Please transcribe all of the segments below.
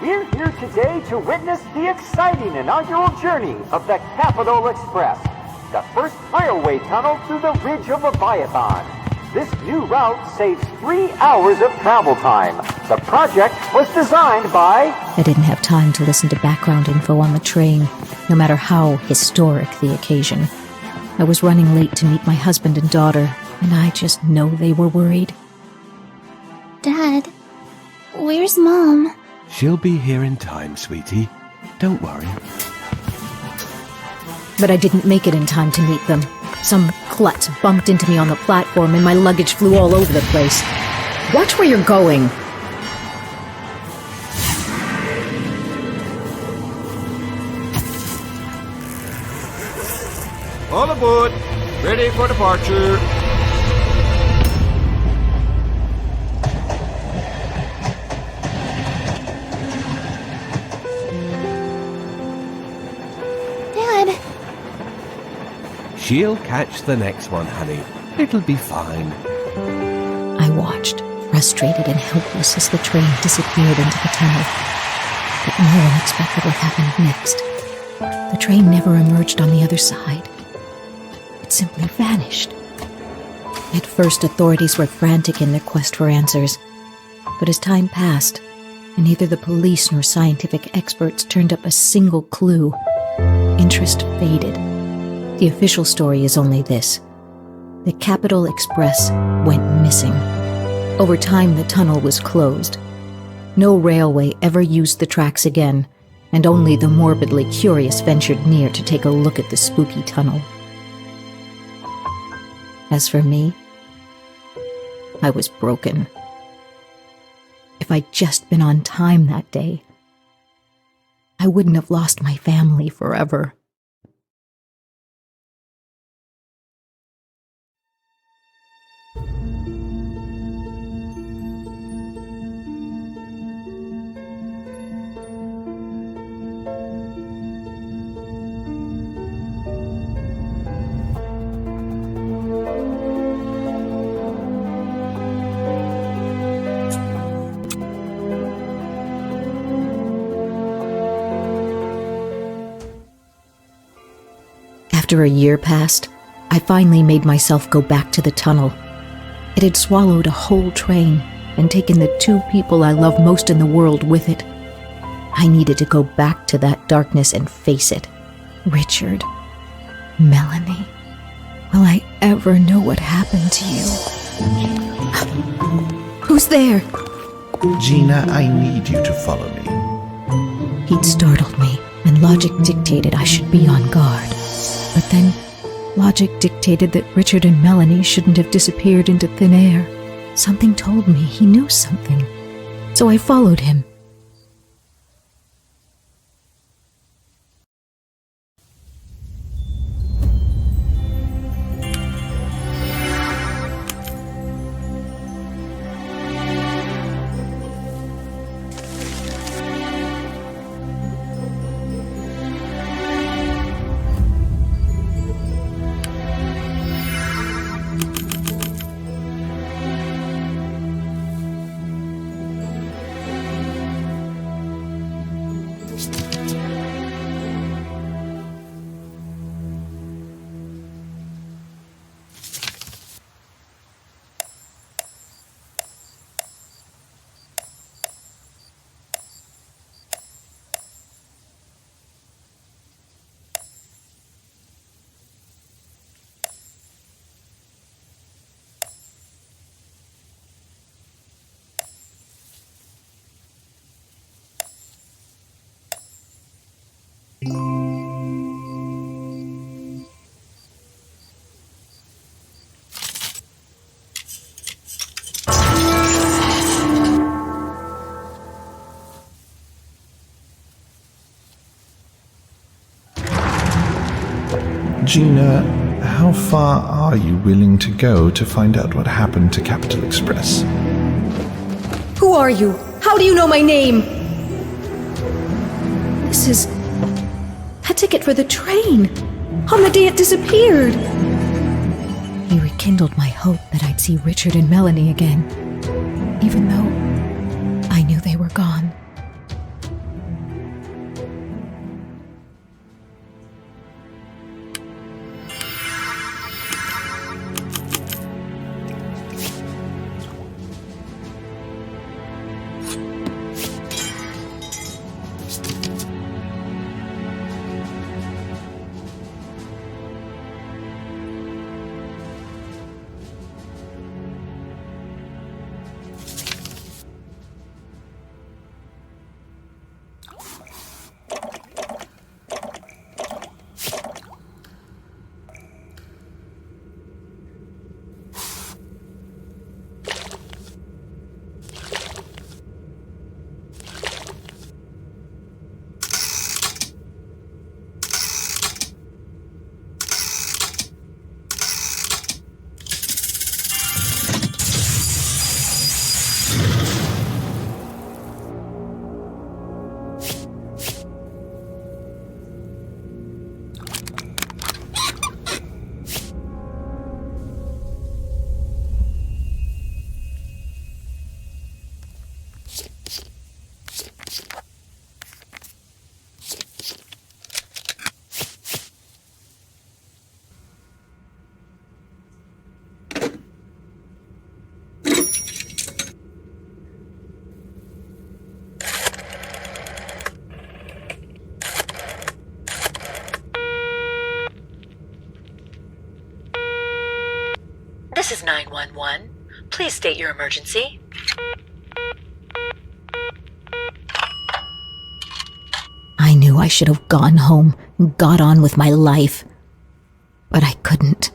We're here today to witness the exciting inaugural journey of the Capital Express, the first railway tunnel through the Ridge of Leviathan. This new route saves 3 hours of travel time. The project was designed by... I didn't have time to listen to background info on the train, no matter how historic the occasion. I was running late to meet my husband and daughter, and I just know they were worried. Dad, where's Mom? She'll be here in time, sweetie. Don't worry. But I didn't make it in time to meet them. Some klutz bumped into me on the platform and my luggage flew all over the place. Watch where you're going. All aboard! Ready for departure! Dad! She'll catch the next one, honey. It'll be fine. I watched, frustrated and helpless as the train disappeared into the tunnel. But no one expected what happened next. The train never emerged on the other side. It simply vanished. At first, authorities were frantic in their quest for answers. But as time passed, and neither the police nor scientific experts turned up a single clue, interest faded. The official story is only this. The Capital Express went missing. Over time, the tunnel was closed. No railway ever used the tracks again, and only the morbidly curious ventured near to take a look at the spooky tunnel. As for me, I was broken. If I'd just been on time that day, I wouldn't have lost my family forever. After a year passed, I finally made myself go back to the tunnel. It had swallowed a whole train and taken the 2 people I love most in the world with it. I needed to go back to that darkness and face it. Richard, Melanie, will I ever know what happened to you? Who's there? Gina, I need you to follow me. He'd startled me, and logic dictated I should be on guard. But then, logic dictated that Richard and Melanie shouldn't have disappeared into thin air. Something told me he knew something, so I followed him. Gina, how far are you willing to go to find out what happened to Capital Express? Who are you? How do you know my name? This is a ticket for the train, on the day it disappeared. He rekindled my hope that I'd see Richard and Melanie again, even though I knew they were gone. This is 911. Please state your emergency. I knew I should have gone home and got on with my life, but I couldn't.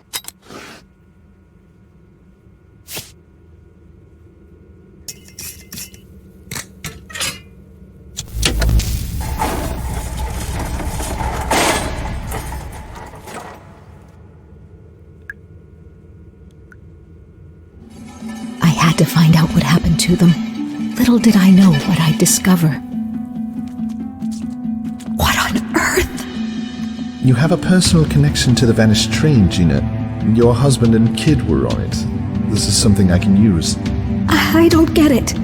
I had to find out what happened to them. Little did I know what I'd discover. What on earth? You have a personal connection to the vanished train, Gina. Your husband and kid were on it. This is something I can use. I don't get it.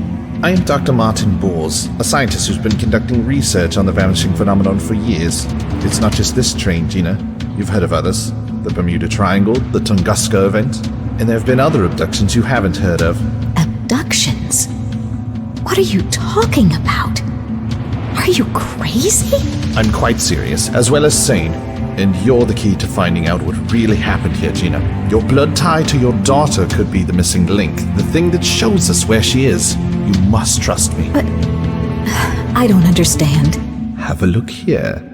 I am Dr. Martin Bors, a scientist who's been conducting research on the vanishing phenomenon for years. It's not just this train, Gina. You've heard of others. The Bermuda Triangle, the Tunguska event, and there have been other abductions you haven't heard of. Abductions? What are you talking about? Are you crazy? I'm quite serious, as well as sane. And you're the key to finding out what really happened here, Gina. Your blood tie to your daughter could be the missing link, the thing that shows us where she is. You must trust me. But I don't understand. Have a look here.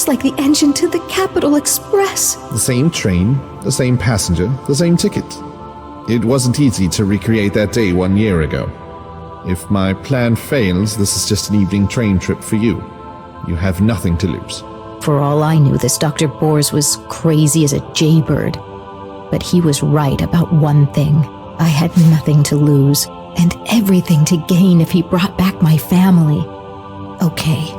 Like the engine to the Capital Express. The same train, the same passenger, the same ticket. It wasn't easy to recreate that day 1 year ago. If my plan fails, this is just an evening train trip for you. You have nothing to lose. For all I knew, this Dr. Bors was crazy as a jaybird. But he was right about one thing. I had nothing to lose, and everything to gain if he brought back my family. Okay,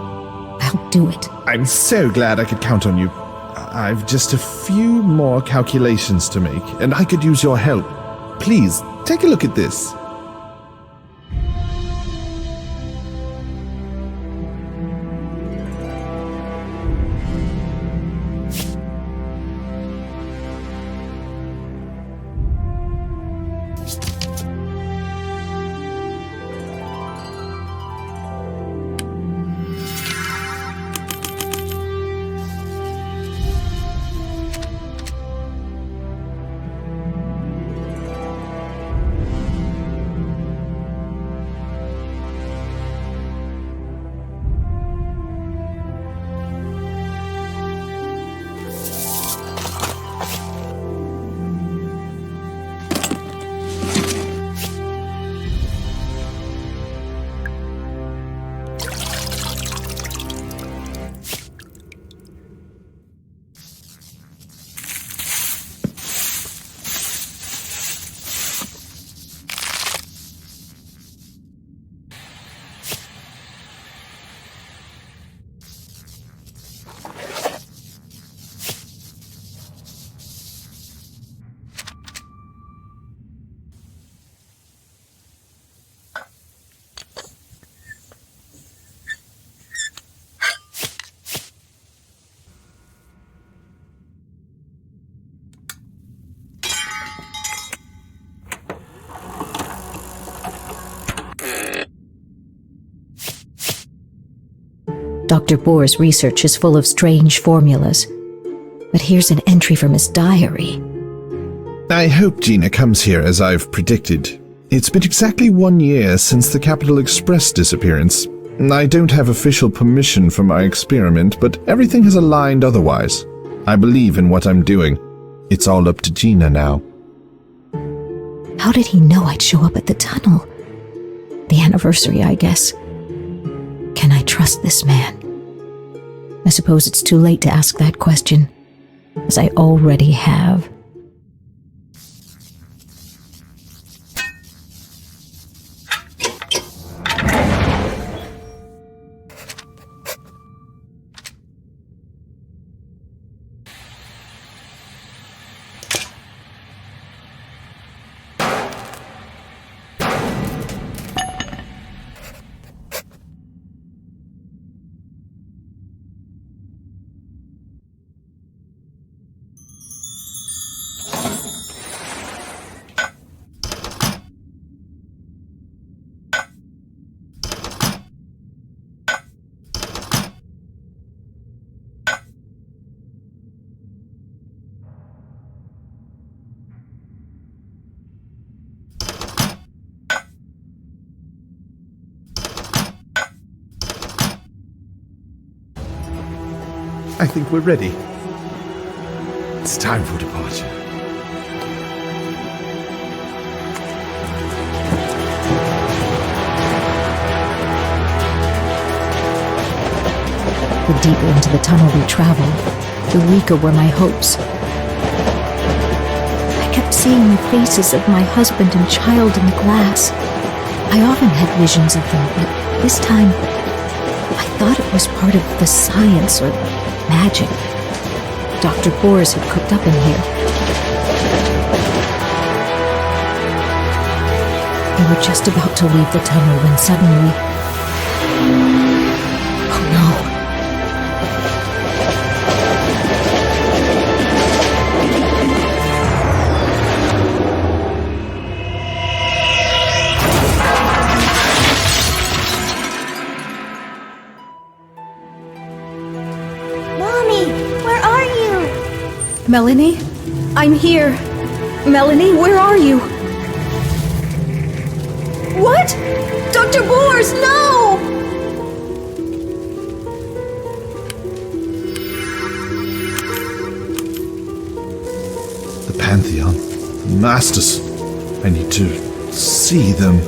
I'll do it. I'm so glad I could count on you. I've just a few more calculations to make, and I could use your help. Please, take a look at this. Dr. Bors' research is full of strange formulas. But here's an entry from his diary. I hope Gina comes here as I've predicted. It's been exactly 1 year since the Capital Express disappearance. I don't have official permission for my experiment, but everything has aligned otherwise. I believe in what I'm doing. It's all up to Gina now. How did he know I'd show up at the tunnel? The anniversary, I guess. Can I trust this man? I suppose it's too late to ask that question, as I already have. I think we're ready. It's time for departure. The deeper into the tunnel we traveled, the weaker were my hopes. I kept seeing the faces of my husband and child in the glass. I often had visions of them, but this time, I thought it was part of the science or magic Dr. Boers had cooked up in here. We were just about to leave the tunnel when suddenly... Oh no! Melanie? I'm here. Melanie, where are you? What? Dr. Boers, no! The Pantheon. The Masters. I need to see them.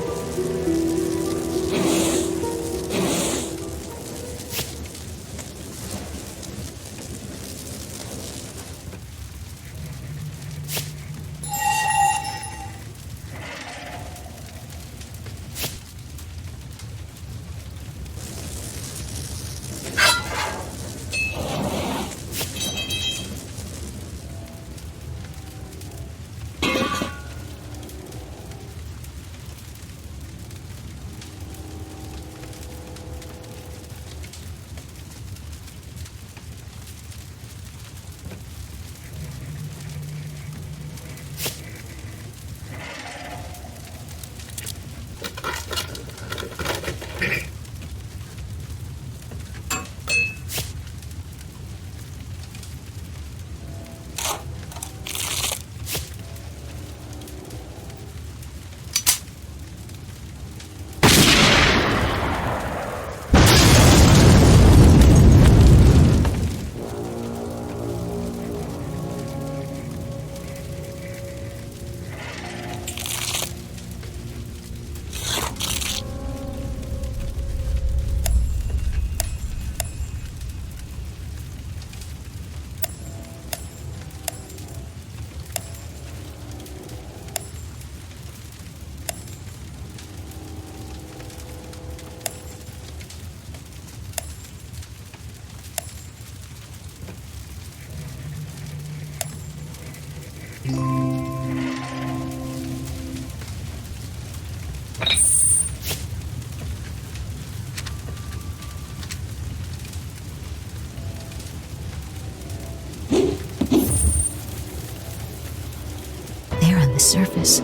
Surface.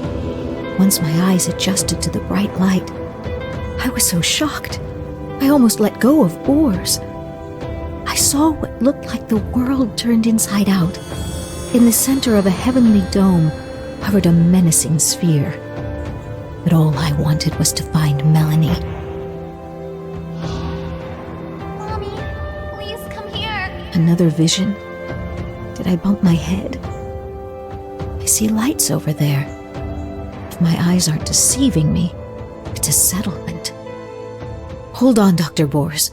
Once my eyes adjusted to the bright light, I was so shocked, I almost let go of Boers. I saw what looked like the world turned inside out. In the center of a heavenly dome hovered a menacing sphere. But all I wanted was to find Melanie. Mommy, please come here. Another vision? Did I bump my head? I see lights over there. If my eyes aren't deceiving me, it's a settlement. Hold on, Dr. Boers.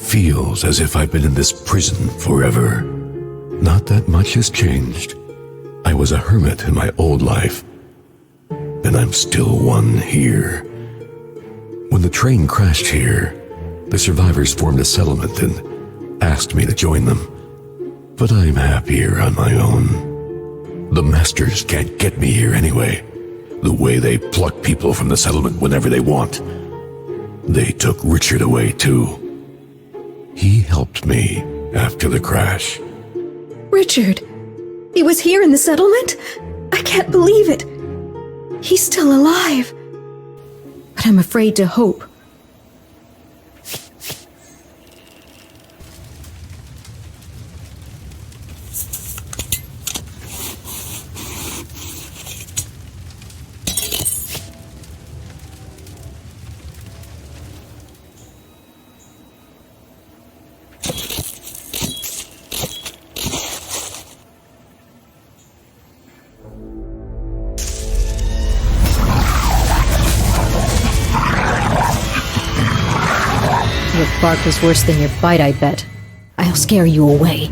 Feels as if I've been in this prison forever. Not that much has changed. I was a hermit in my old life, and I'm still one here. When the train crashed here, the survivors formed a settlement, and asked me to join them. But I'm happier on my own. The masters can't get me here anyway. The way they pluck people from the settlement whenever they want. They took Richard away too. He helped me after the crash. Richard! He was here in the settlement? I can't believe it! He's still alive. But I'm afraid to hope. Your bark was worse than your bite, I bet. I'll scare you away.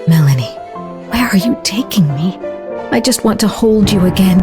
Melanie, where are you taking me? I just want to hold you again.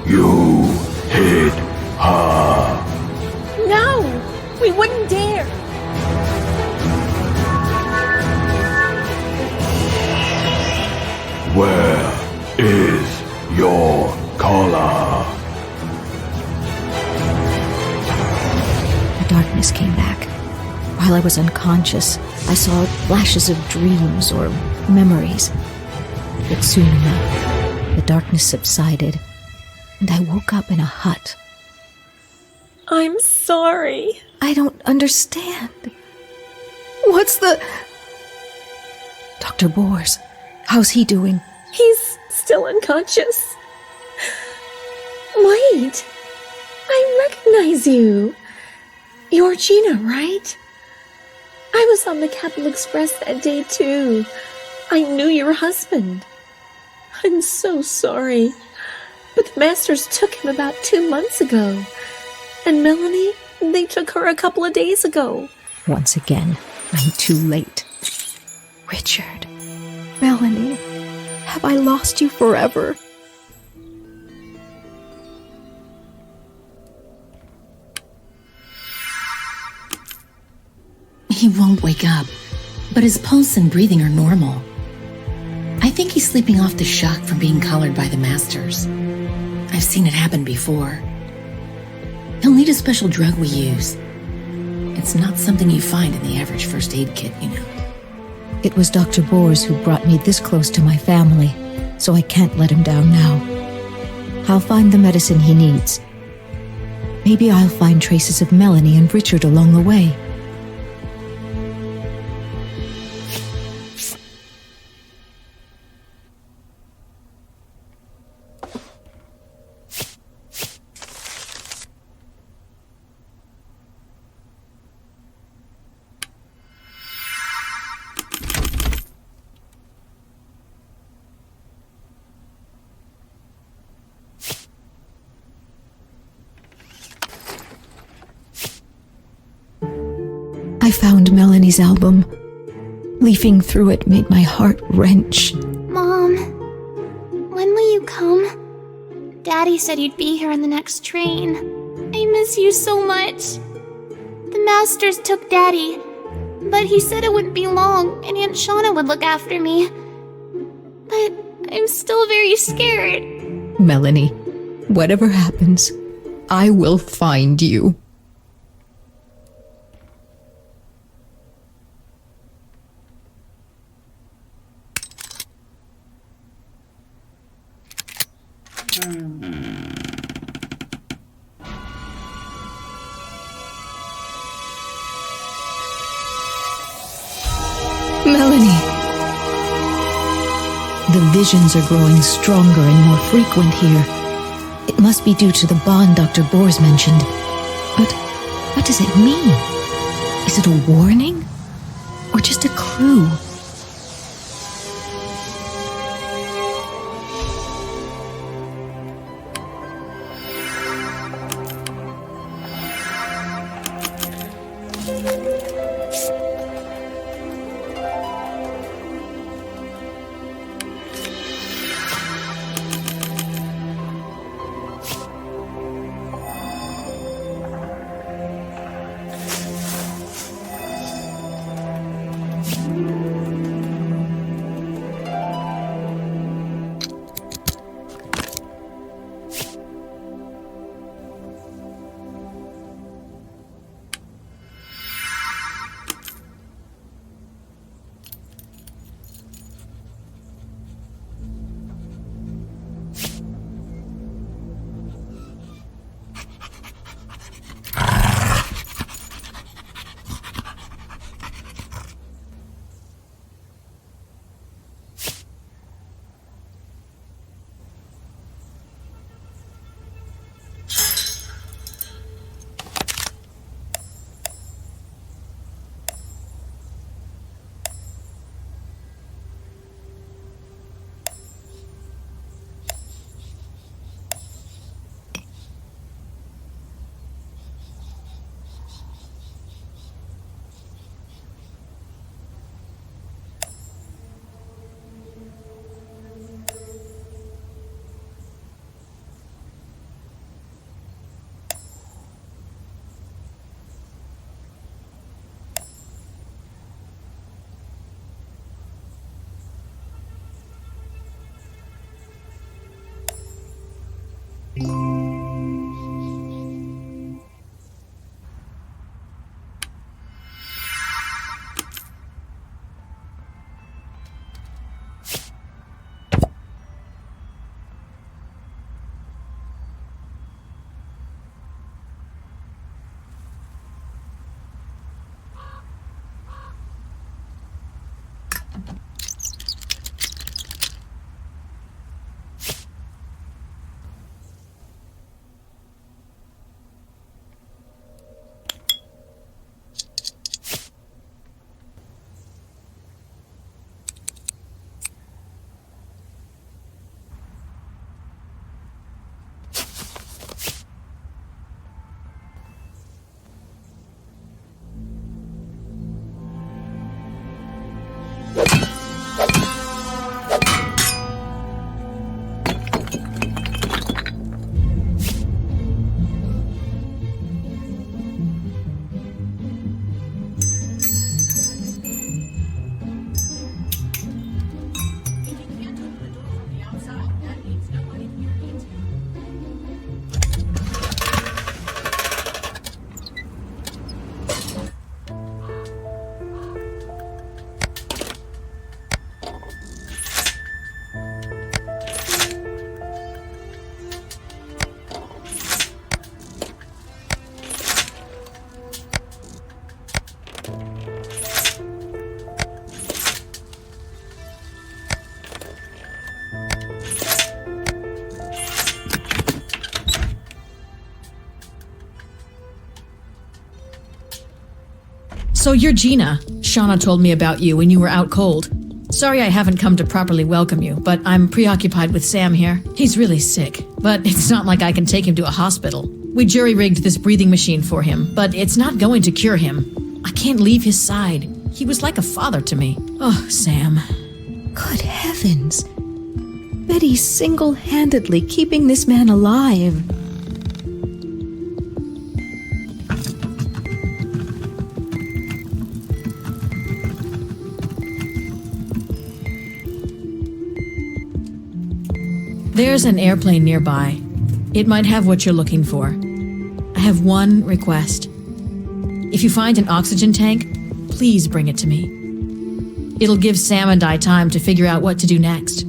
You hid her. No! We wouldn't dare! Where is your collar? The darkness came back. While I was unconscious, I saw flashes of dreams or memories. But soon enough, the darkness subsided, and I woke up in a hut. I'm sorry. I don't understand. What's the... Dr. Bors, how's he doing? He's still unconscious. Wait! I recognize you. You're Gina, right? I was on the Capital Express that day, too. I knew your husband. I'm so sorry. But the Masters took him about 2 months ago. And Melanie, they took her a couple of days ago. Once again, I'm too late. Richard, Melanie, have I lost you forever? He won't wake up, but his pulse and breathing are normal. I think he's sleeping off the shock from being collared by the Masters. I've seen it happen before. He'll need a special drug we use. It's not something you find in the average first aid kit, you know. It was Dr. Bors who brought me this close to my family, so I can't let him down now. I'll find the medicine he needs. Maybe I'll find traces of Melanie and Richard along the way. I found Melanie's album. Leafing through it made my heart wrench. Mom, when will you come? Daddy said you'd be here on the next train. I miss miss you so much. The masters took Daddy, but he said it wouldn't be long and Aunt Shauna would look after me. But I'm still very scared. Melanie, whatever happens, I will find you. Melanie! The visions are growing stronger and more frequent here. It must be due to the bond Dr. Bors mentioned. But what does it mean? Is it a warning? Or just a clue? So you're Gina. Shauna told me about you when you were out cold. Sorry I haven't come to properly welcome you, but I'm preoccupied with Sam here. He's really sick, but it's not like I can take him to a hospital. We jury-rigged this breathing machine for him, but it's not going to cure him. I can't leave his side. He was like a father to me. Oh, Sam. Good heavens. Betty's single-handedly keeping this man alive. There's an airplane nearby. It might have what you're looking for. I have one request. If you find an oxygen tank, please bring it to me. It'll give Sam and I time to figure out what to do next.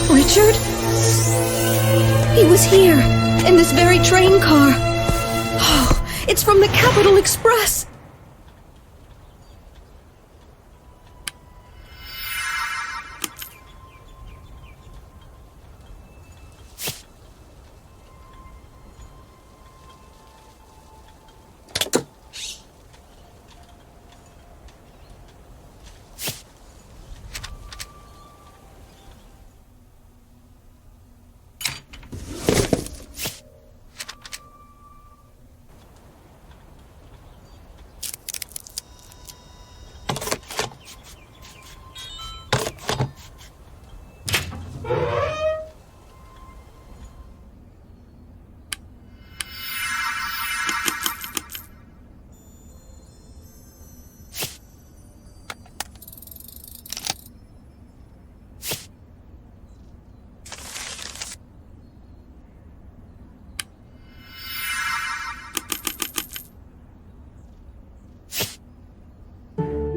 Richard? He was here, in this very train car. Oh, it's from the Capital Express.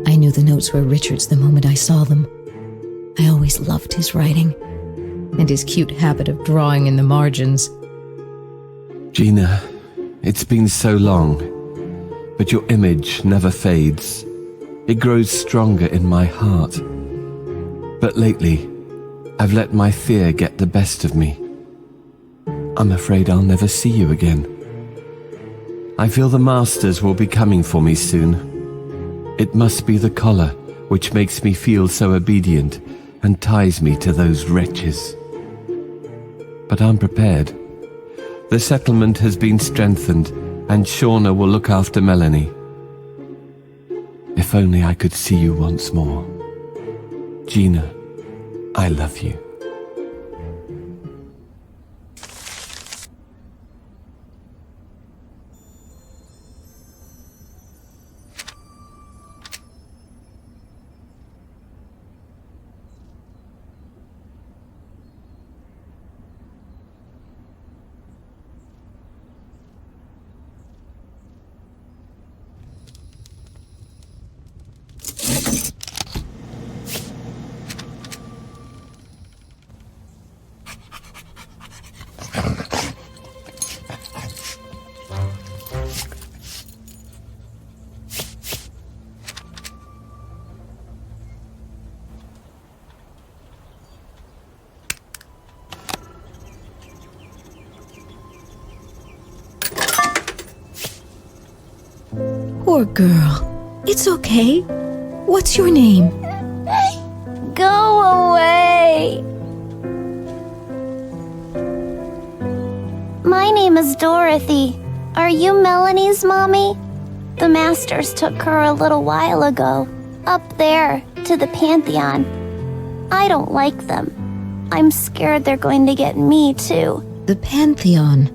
I knew the notes were Richard's the moment I saw them. I always loved his writing, and his cute habit of drawing in the margins. Gina, it's been so long, but your image never fades. It grows stronger in my heart. But lately, I've let my fear get the best of me. I'm afraid I'll never see you again. I feel the masters will be coming for me soon. It must be the collar which makes me feel so obedient and ties me to those wretches. But I'm prepared. The settlement has been strengthened, and Shauna will look after Melanie. If only I could see you once more. Gina, I love you. Poor girl. It's okay. What's your name? Go away! My name is Dorothy. Are you Melanie's mommy? The masters took her a little while ago, up there, to the Pantheon. I don't like them. I'm scared they're going to get me, too. The Pantheon.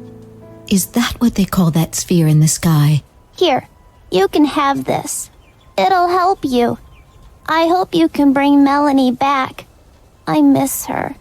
Is that what they call that sphere in the sky? Here, you can have this. It'll help you. I hope you can bring Melanie back. I miss her.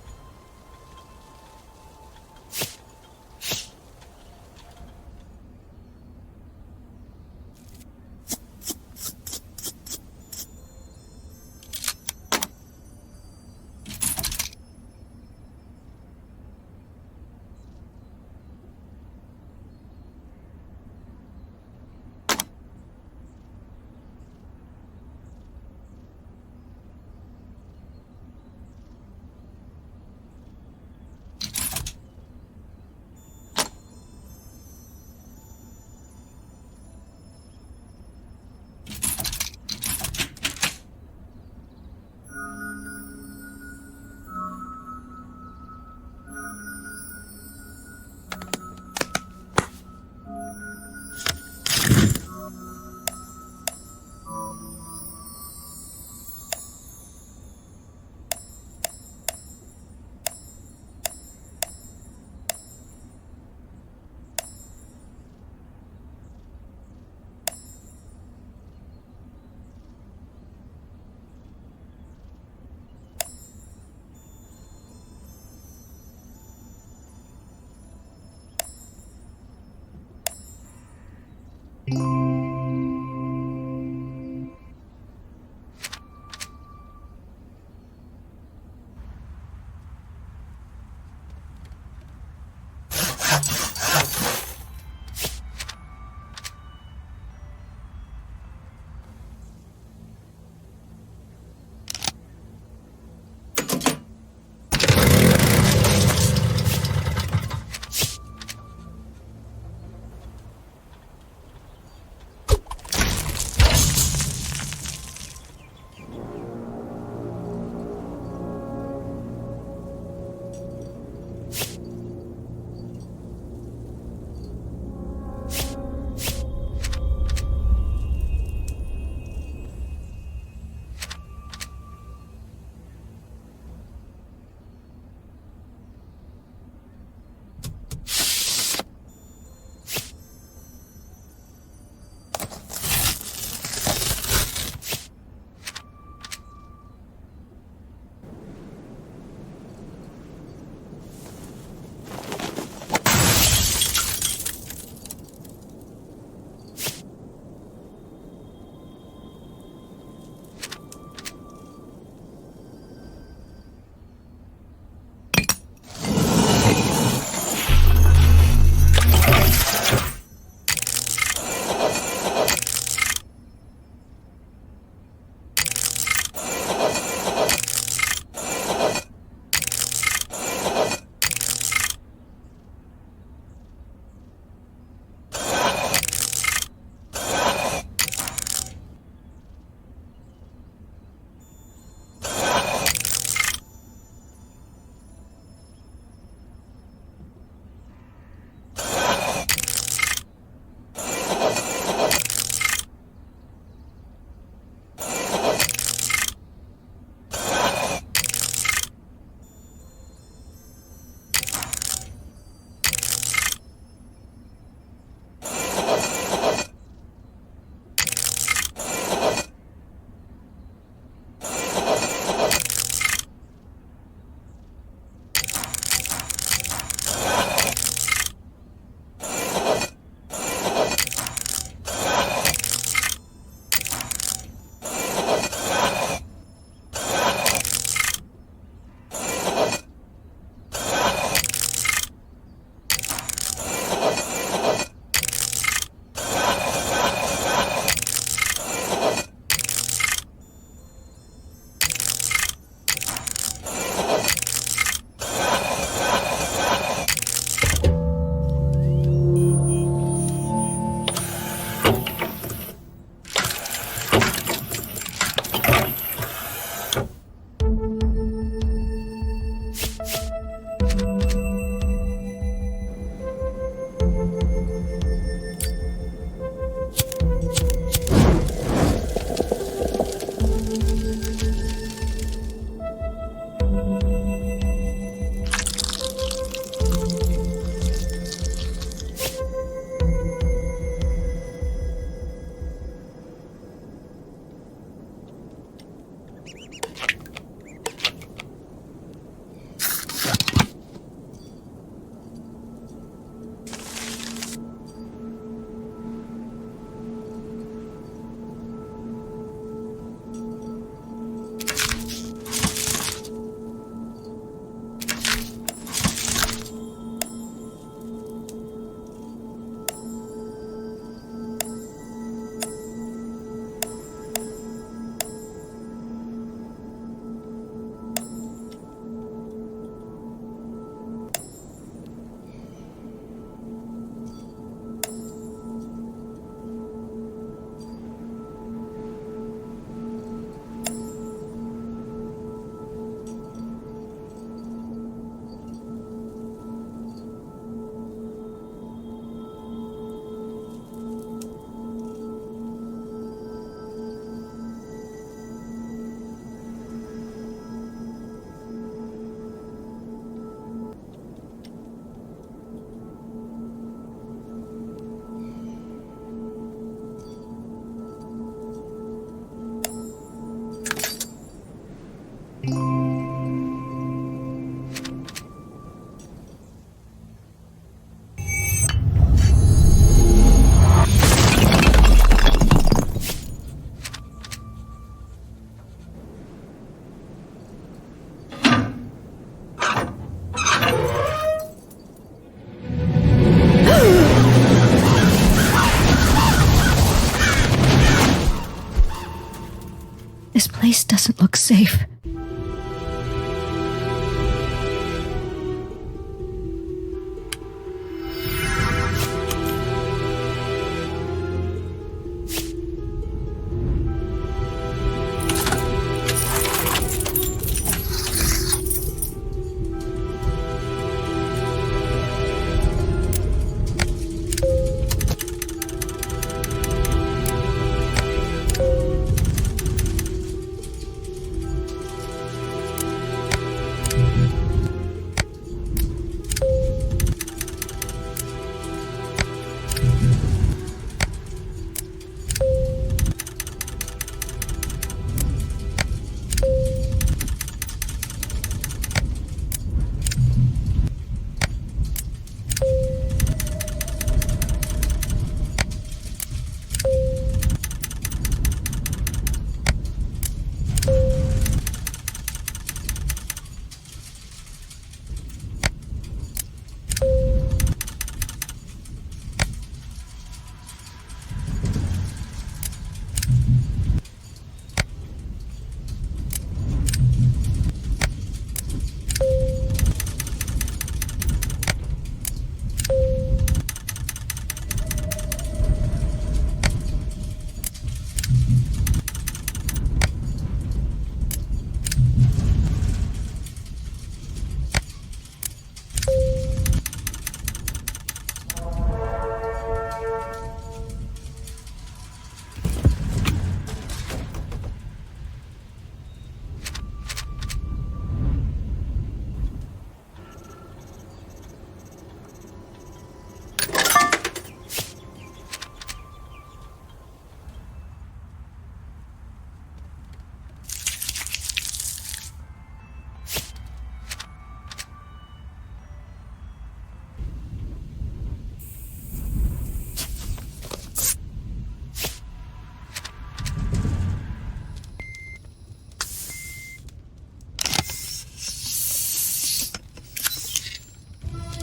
safe.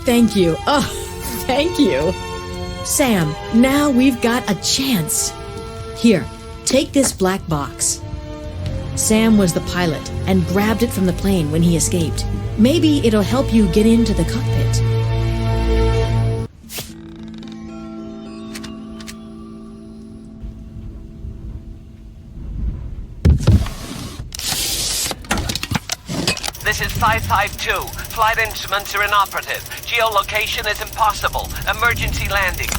Thank you. Oh, thank you. Sam, now we've got a chance. Here, take this black box. Sam was the pilot and grabbed it from the plane when he escaped. Maybe it'll help you get into the cockpit. This is 552. Flight instruments are inoperative. Geolocation is impossible. Emergency landing.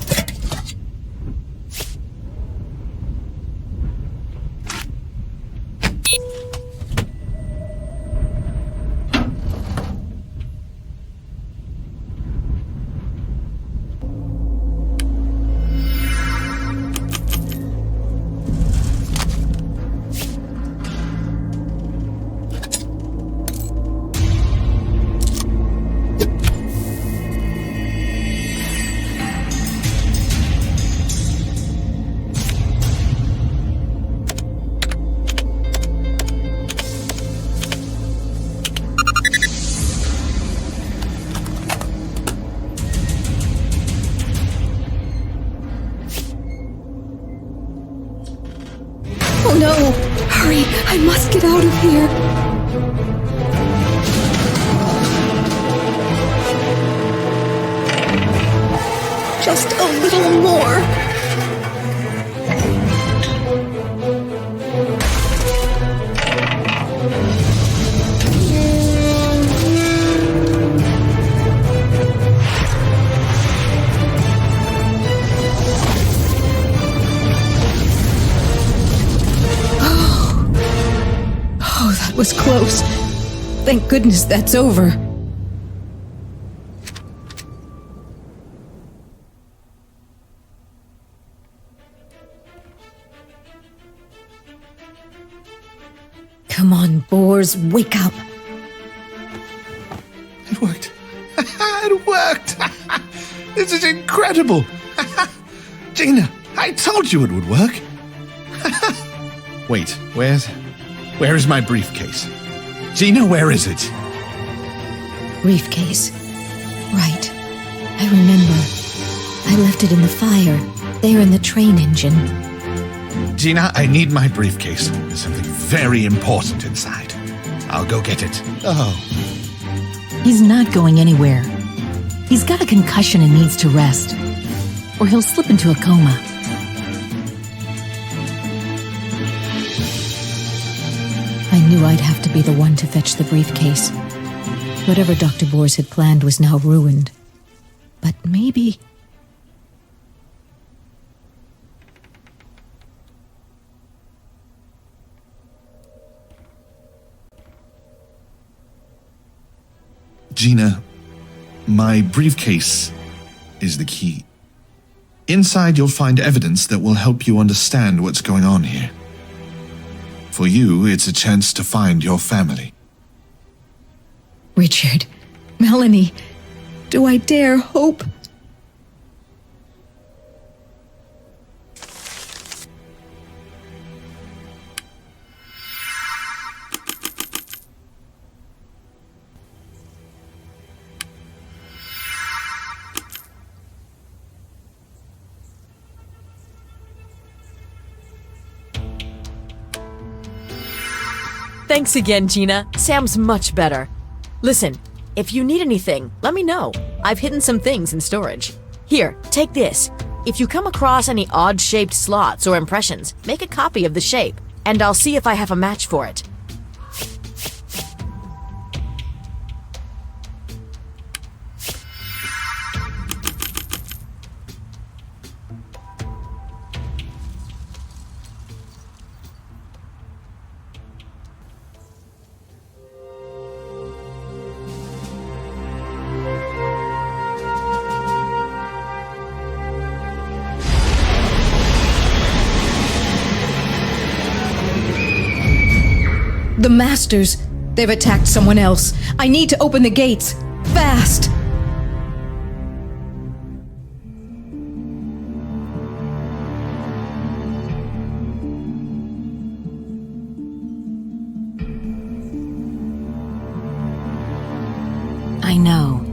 Oh no! Hurry! I must get out of here! Just a little more! That was close. Thank goodness that's over. Come on, boars, wake up. It worked. It worked. This is incredible. Gina, I told you it would work. Wait, where is my briefcase? Gina, where is it? Briefcase. Right. I remember. I left it in the fire, there in the train engine. Gina, I need my briefcase. There's something very important inside. I'll go get it. Oh. He's not going anywhere. He's got a concussion and needs to rest, or he'll slip into a coma. I knew I'd have to be the one to fetch the briefcase. Whatever Dr. Bors had planned was now ruined. But maybe... Gina, my briefcase is the key. Inside you'll find evidence that will help you understand what's going on here. For you, it's a chance to find your family. Richard, Melanie, do I dare hope? Thanks again, Gina. Sam's much better. Listen, if you need anything, let me know. I've hidden some things in storage. Here, take this. If you come across any odd-shaped slots or impressions, make a copy of the shape, and I'll see if I have a match for it. The Masters! They've attacked someone else. I need to open the gates. Fast! I know.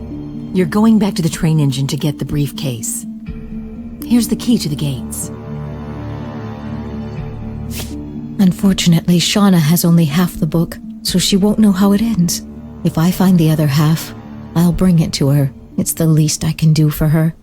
You're going back to the train engine to get the briefcase. Here's the key to the gates. Unfortunately, Shauna has only half the book, so she won't know how it ends. If I find the other half, I'll bring it to her. It's the least I can do for her.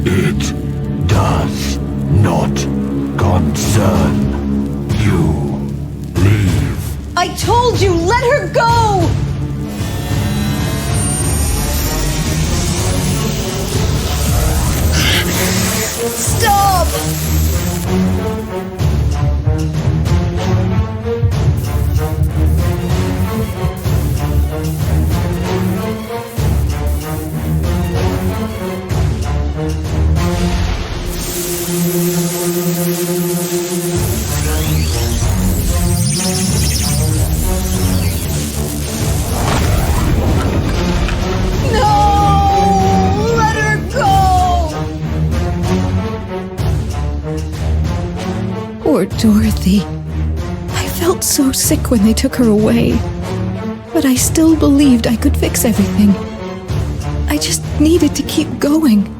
It does not concern you. Leave. I told you, let her go! Stop! Poor Dorothy. I felt so sick when they took her away. But I still believed I could fix everything. I just needed to keep going.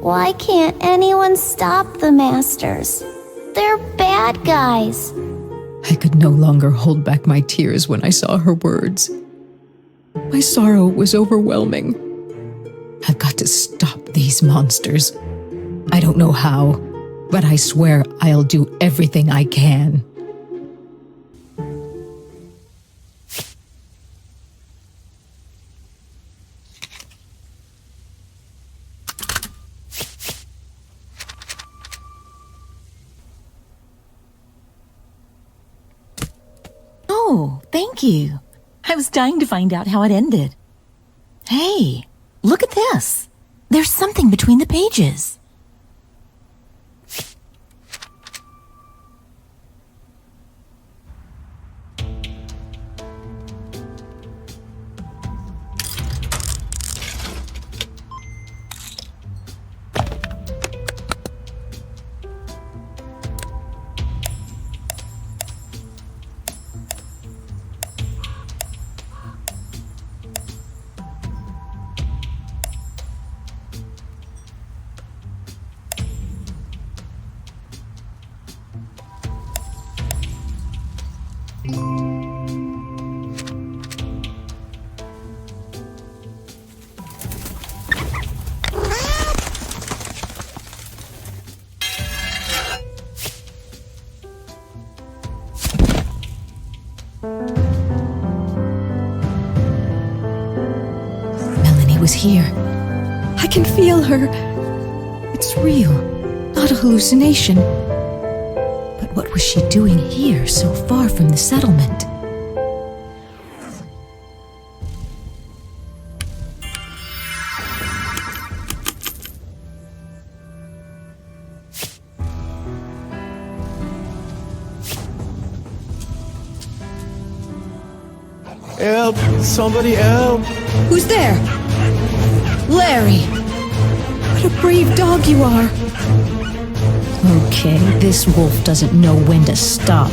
Why can't anyone stop the Masters? They're bad guys. I could no longer hold back my tears when I saw her words. My sorrow was overwhelming. I've got to stop these monsters. I don't know how, but I swear I'll do everything I can. Oh, thank you. I was dying to find out how it ended. Hey, look at this. There's something between the pages. Was here. I can feel her. It's real, not a hallucination. But what was she doing here, so far from the settlement? Help! Somebody help! Who's there? Larry! What a brave dog you are! Okay, this wolf doesn't know when to stop.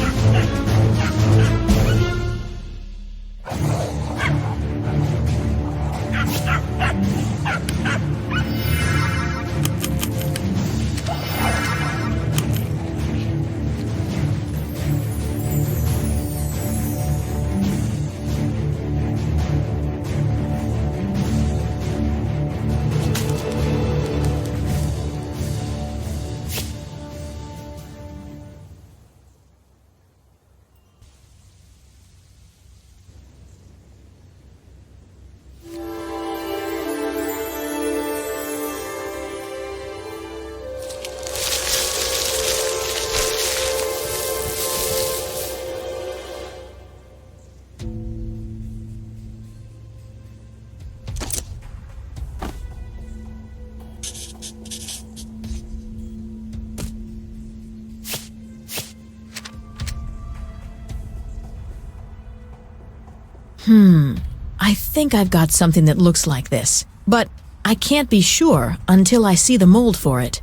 I think I've got something that looks like this, but I can't be sure until I see the mold for it.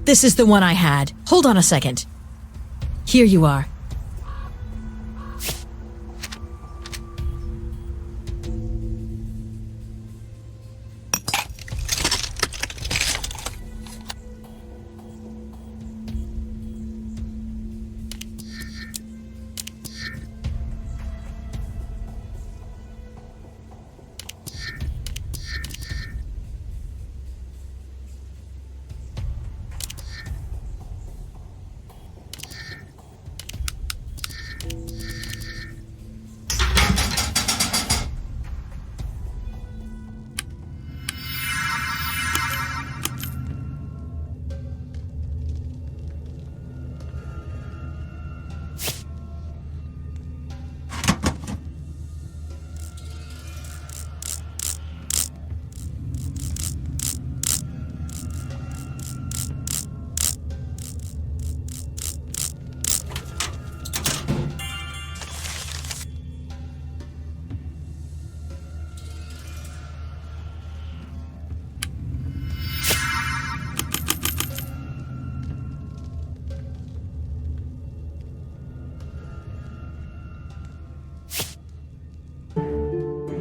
This is the one I had. Hold on a second. Here you are.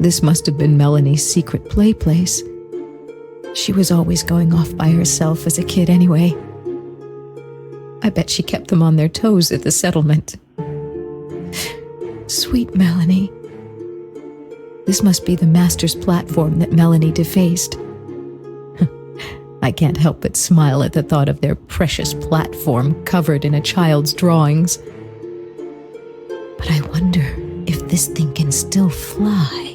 This must have been Melanie's secret play place. She was always going off by herself as a kid anyway. I bet she kept them on their toes at the settlement. Sweet Melanie. This must be the master's platform that Melanie defaced. I can't help but smile at the thought of their precious platform covered in a child's drawings. But I wonder if this thing can still fly.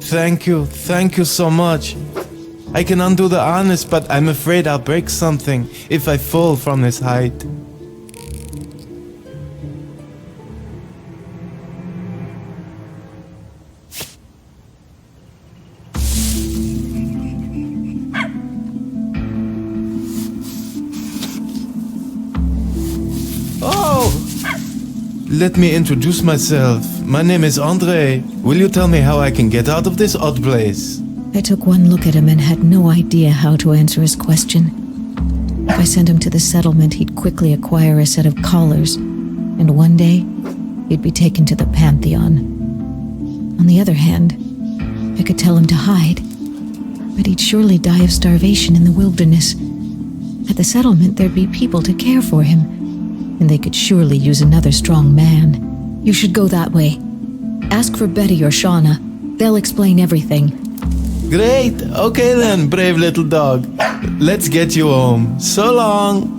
Thank you so much. I can undo the harness, but I'm afraid I'll break something if I fall from this height. Let me introduce myself. My name is Andre. Will you tell me how I can get out of this odd place? I took one look at him and had no idea how to answer his question. If I sent him to the settlement, he'd quickly acquire a set of collars, and one day, he'd be taken to the Pantheon. On the other hand, I could tell him to hide, but he'd surely die of starvation in the wilderness. At the settlement, there'd be people to care for him, and they could surely use another strong man. You should go that way. Ask for Betty or Shauna. They'll explain everything. Great! Okay then, brave little dog. Let's get you home. So long!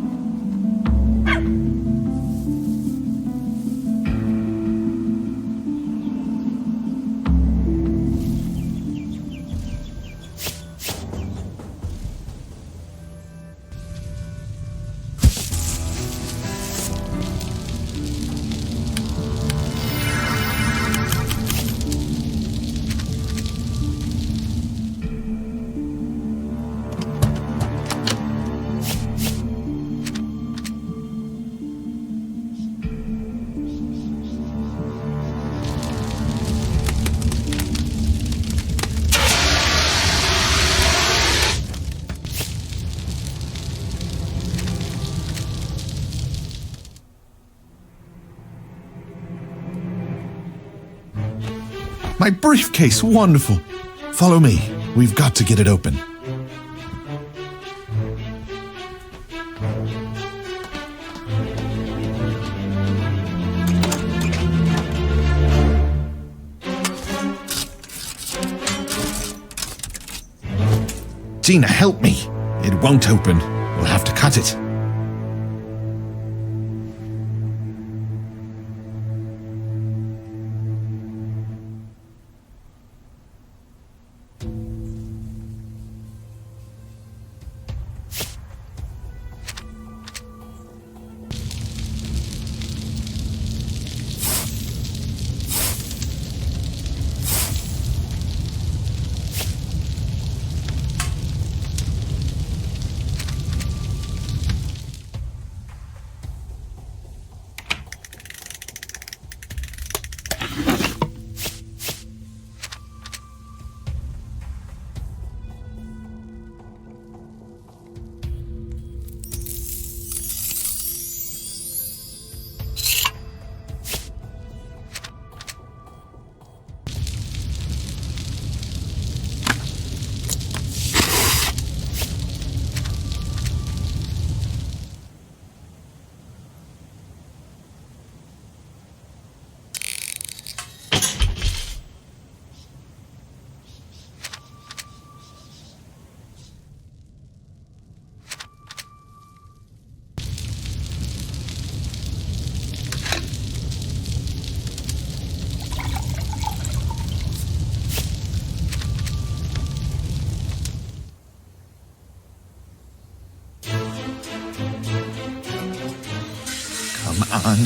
My briefcase, wonderful. Follow me. We've got to get it open. Gina, help me. It won't open. We'll have to cut it.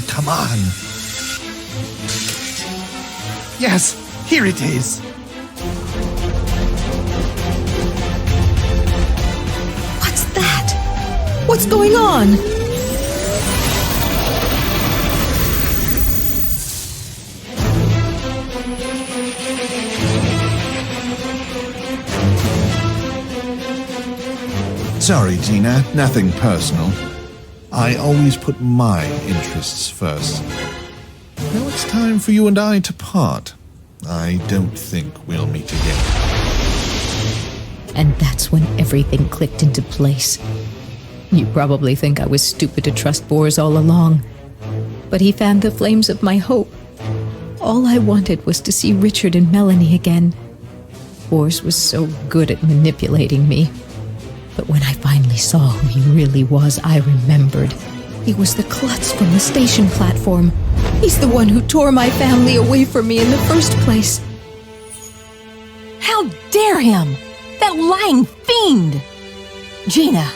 Come on. Yes, here it is. What's that? What's going on? Sorry, Gina, nothing personal. I always put my interests first. Now it's time for you and I to part. I don't think we'll meet again. And that's when everything clicked into place. You probably think I was stupid to trust Bors all along, but he fanned the flames of my hope. All I wanted was to see Richard and Melanie again. Bors was so good at manipulating me. But when I finally saw who he really was, I remembered. He was the klutz from the station platform. He's the one who tore my family away from me in the first place. How dare him! That lying fiend! Gina,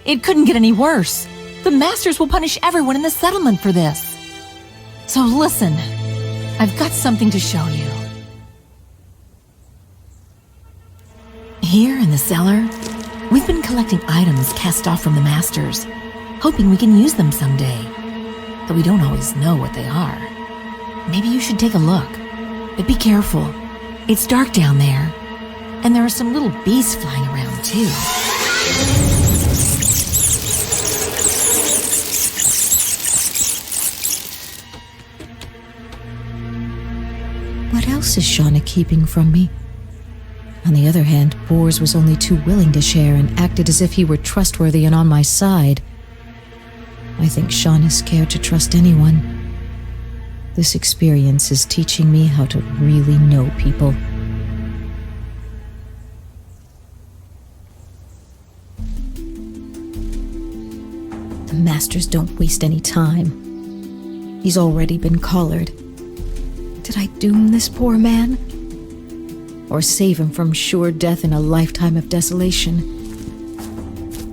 it couldn't get any worse. The masters will punish everyone in the settlement for this. So listen, I've got something to show you. Here in the cellar, we've been collecting items cast off from the masters, hoping we can use them someday. But we don't always know what they are. Maybe you should take a look. But be careful. It's dark down there. And there are some little bees flying around, too. What else is Shauna keeping from me? On the other hand, Bors was only too willing to share and acted as if he were trustworthy and on my side. I think Shauna's scared to trust anyone. This experience is teaching me how to really know people. The masters don't waste any time. He's already been collared. Did I doom this poor man? Or save him from sure death in a lifetime of desolation?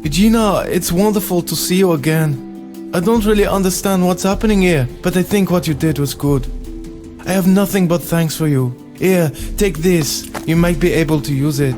Gina, it's wonderful to see you again. I don't really understand what's happening here, but I think what you did was good. I have nothing but thanks for you. Here, take this. You might be able to use it.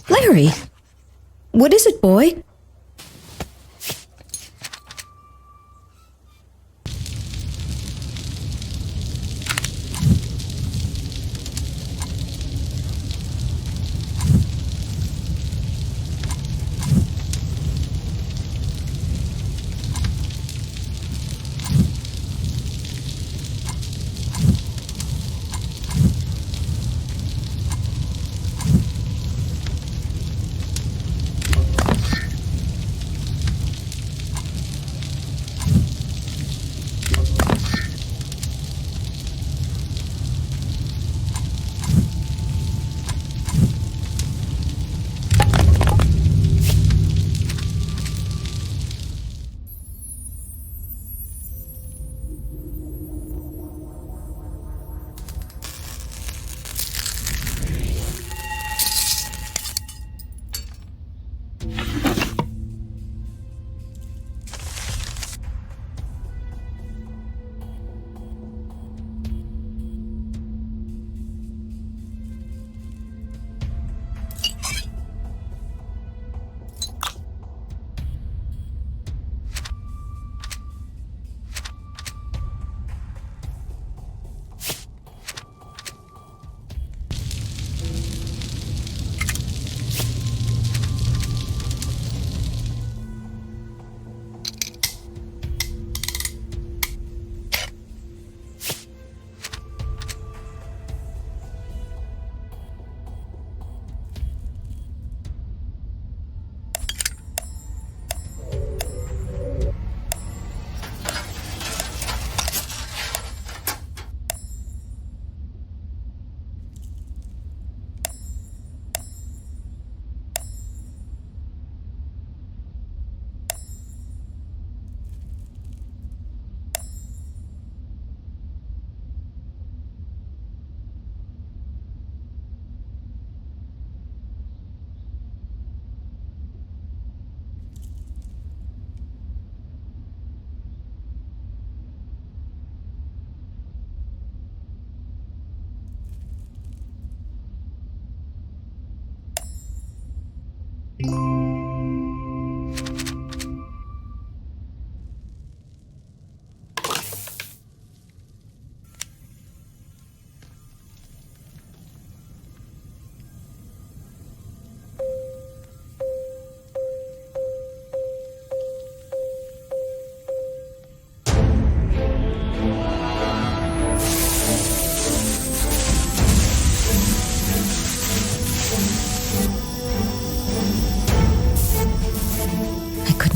Larry! What is it, boy?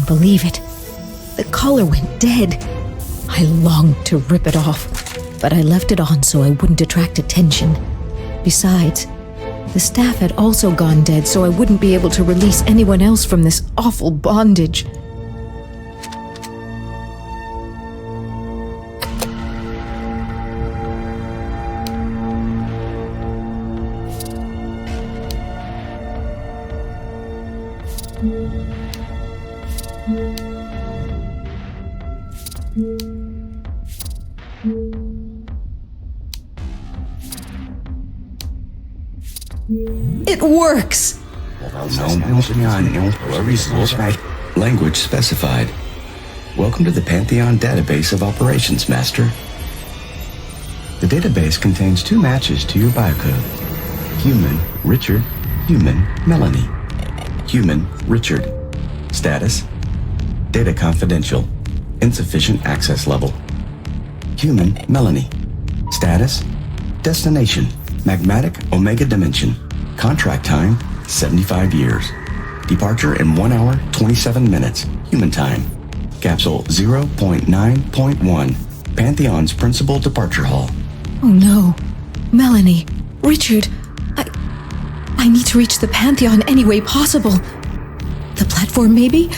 couldn't believe it. The collar went dead. I longed to rip it off, but I left it on so I wouldn't attract attention. Besides, the staff had also gone dead, so I wouldn't be able to release anyone else from this awful bondage. It works! Language specified. Welcome to the Pantheon database of operations, Master. The database contains 2 matches to your biocode. Human, Richard. Human, Melanie. Human, Richard. Status: data confidential. Insufficient access level. Human, Melanie. Status: destination: magmatic Omega Dimension. Contract time: 75 years. Departure in 1 hour, 27 minutes. Human time. Capsule 0.9.1. Pantheon's principal departure hall. Oh no. Melanie. Richard. I need to reach the Pantheon any way possible. The platform, maybe?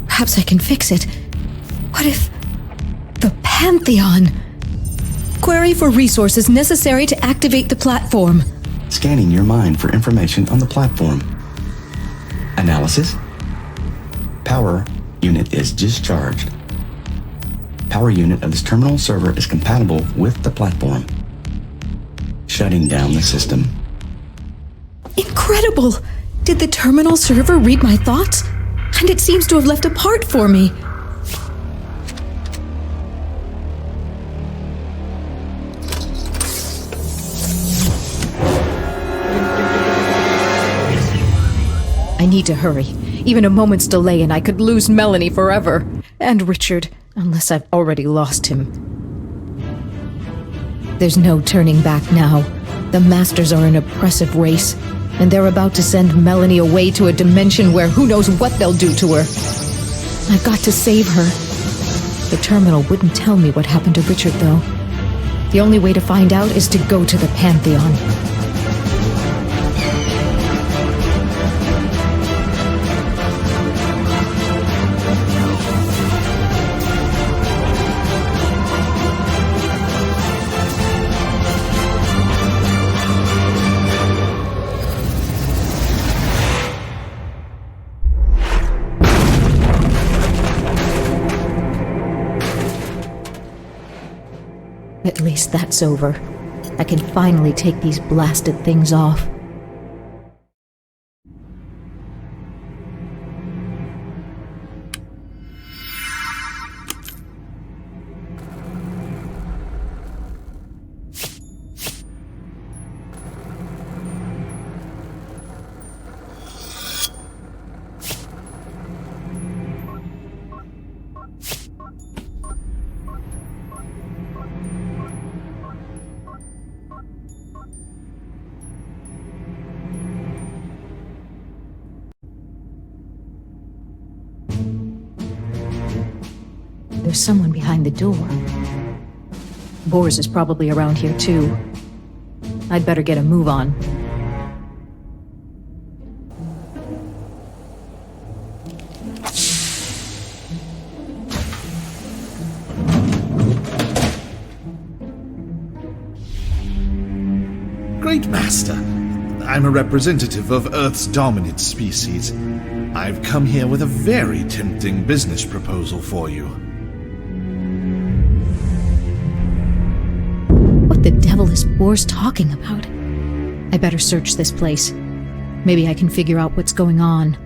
Perhaps I can fix it. What if... the Pantheon? Query for resources necessary to activate the platform. Scanning your mind for information on the platform. Analysis. Power unit is discharged. Power unit of this terminal server is compatible with the platform. Shutting down the system. Incredible! Did the terminal server read my thoughts? And it seems to have left a part for me. I need to hurry. Even a moment's delay and I could lose Melanie forever. And Richard, unless I've already lost him. There's no turning back now. The Masters are an oppressive race, and they're about to send Melanie away to a dimension where who knows what they'll do to her. I've got to save her. The terminal wouldn't tell me what happened to Richard, though. The only way to find out is to go to the Pantheon. At least that's over. I can finally take these blasted things off. There's someone behind the door. Bors is probably around here too. I'd better get a move on. Great Master, I'm a representative of Earth's dominant species. I've come here with a very tempting business proposal for you. What the devil is Bors talking about? I better search this place. Maybe I can figure out what's going on.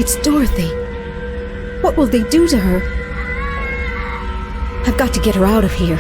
It's Dorothy. What will they do to her? I've got to get her out of here.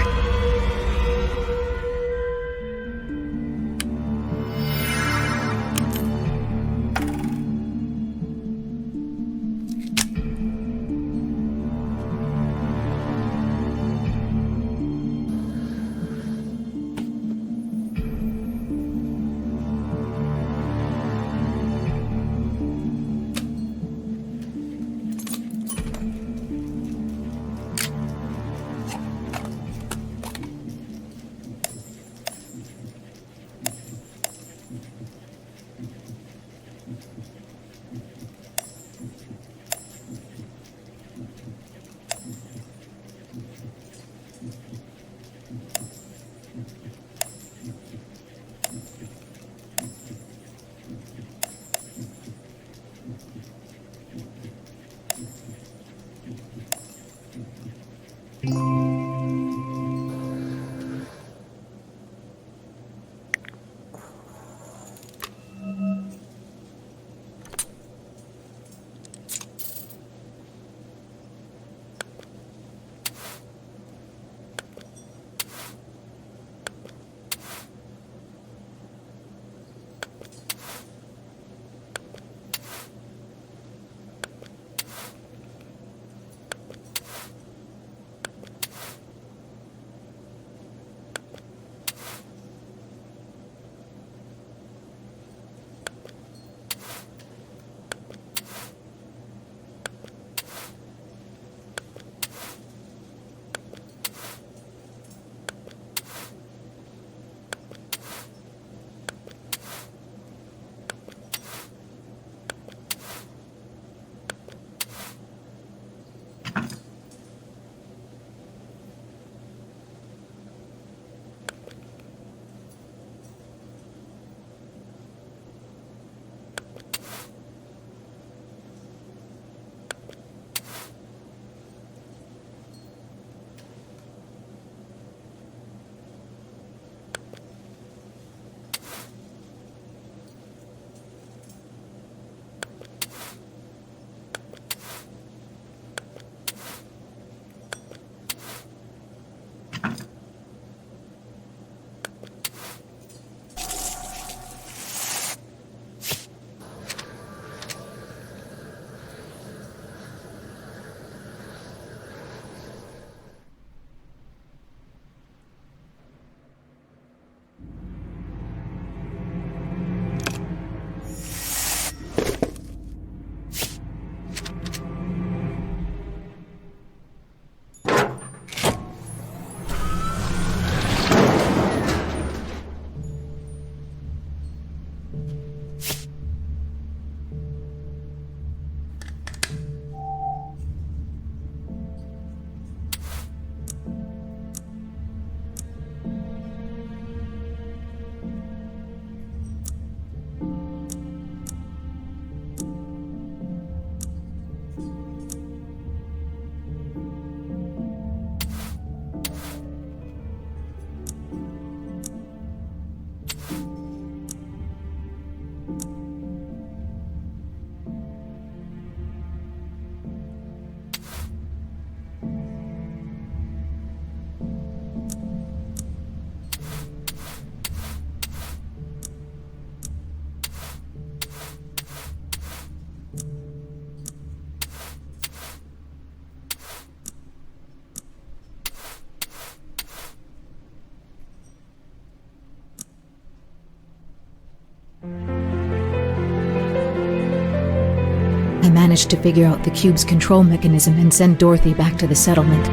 I managed to figure out the cube's control mechanism and send Dorothy back to the settlement.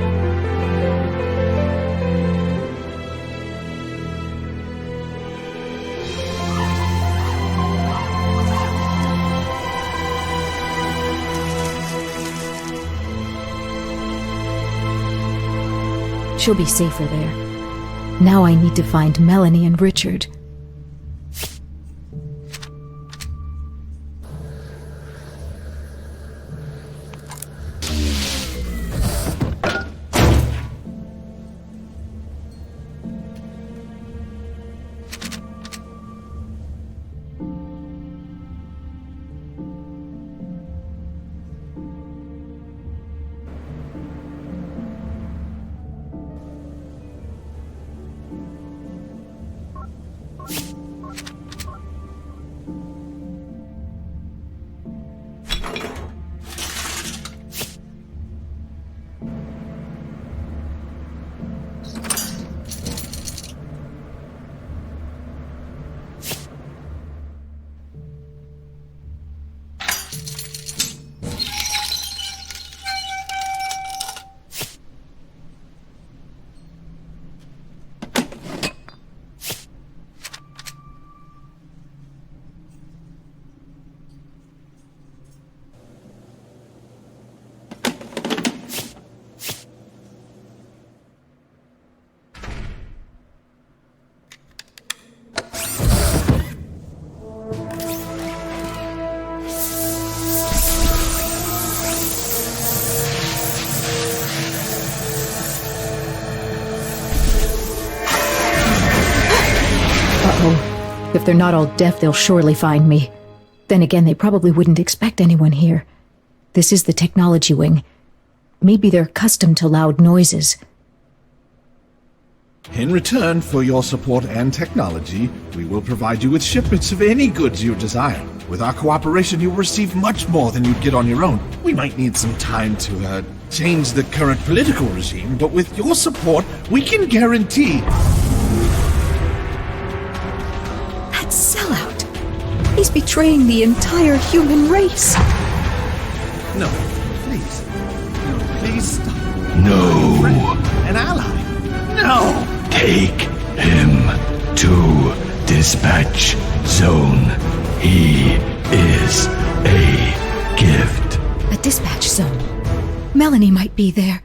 She'll be safer there. Now I need to find Melanie and Richard. If they're not all deaf, they'll surely find me. Then again, they probably wouldn't expect anyone here. This is the technology wing. Maybe they're accustomed to loud noises. In return for your support and technology, we will provide you with shipments of any goods you desire. With our cooperation, you'll receive much more than you'd get on your own. We might need some time to, change the current political regime, but with your support, we can guarantee... That sellout! He's betraying the entire human race! No, please. No, please stop. No. An ally. No! Take him to dispatch zone. He is a gift. A dispatch zone. Melanie might be there.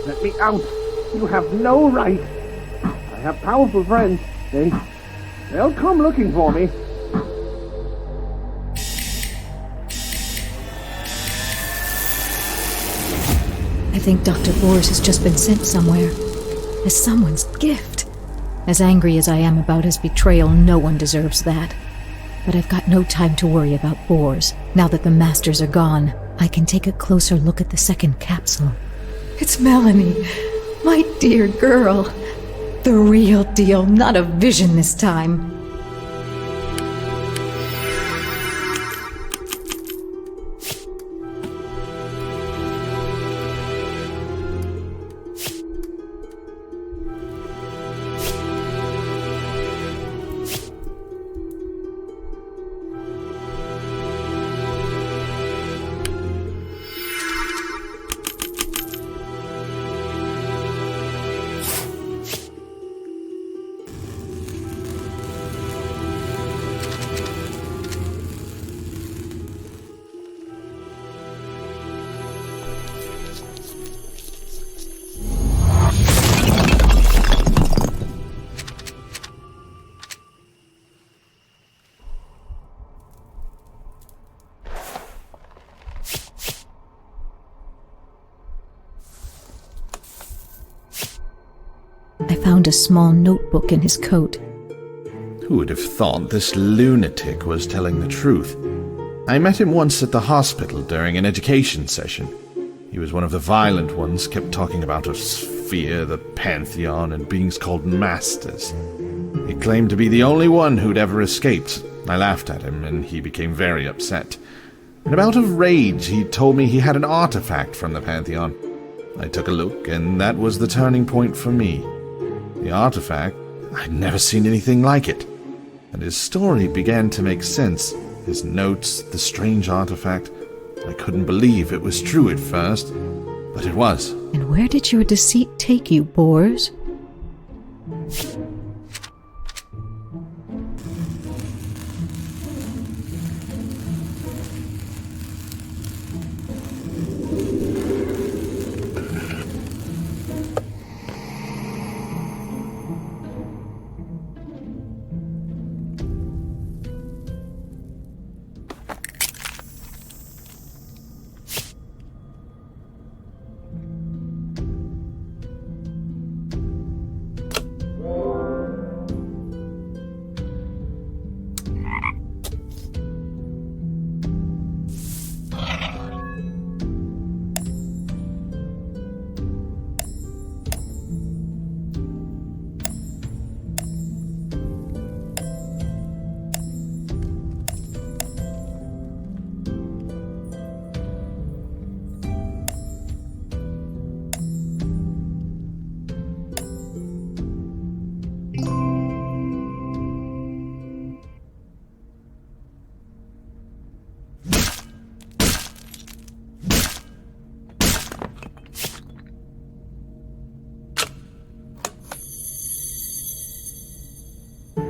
Let me out. You have no right. I have powerful friends, They'll come looking for me. I think Dr. Boers has just been sent somewhere as someone's gift. As angry as I am about his betrayal, no one deserves that. But I've got no time to worry about Boers. Now that the Masters are gone, I can take a closer look at the second capsule. It's Melanie, my dear girl. The real deal, not a vision this time. I found a small notebook in his coat. Who would have thought this lunatic was telling the truth? I met him once at the hospital during an education session. He was one of the violent ones, kept talking about a sphere, the Pantheon, and beings called Masters. He claimed to be the only one who'd ever escaped. I laughed at him, and he became very upset. In a bout of rage, he told me he had an artifact from the Pantheon. I took a look, and that was the turning point for me. The artifact, I'd never seen anything like it. And his story began to make sense. His notes, the strange artifact. I couldn't believe it was true at first, but it was. And where did your deceit take you, Boers?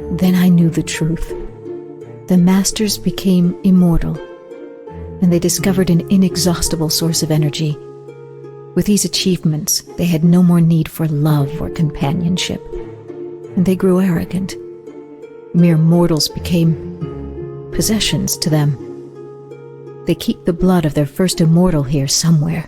Then I knew the truth. The Masters became immortal, and they discovered an inexhaustible source of energy. With these achievements, they had no more need for love or companionship, and they grew arrogant. Mere mortals became possessions to them. They keep the blood of their first immortal here somewhere.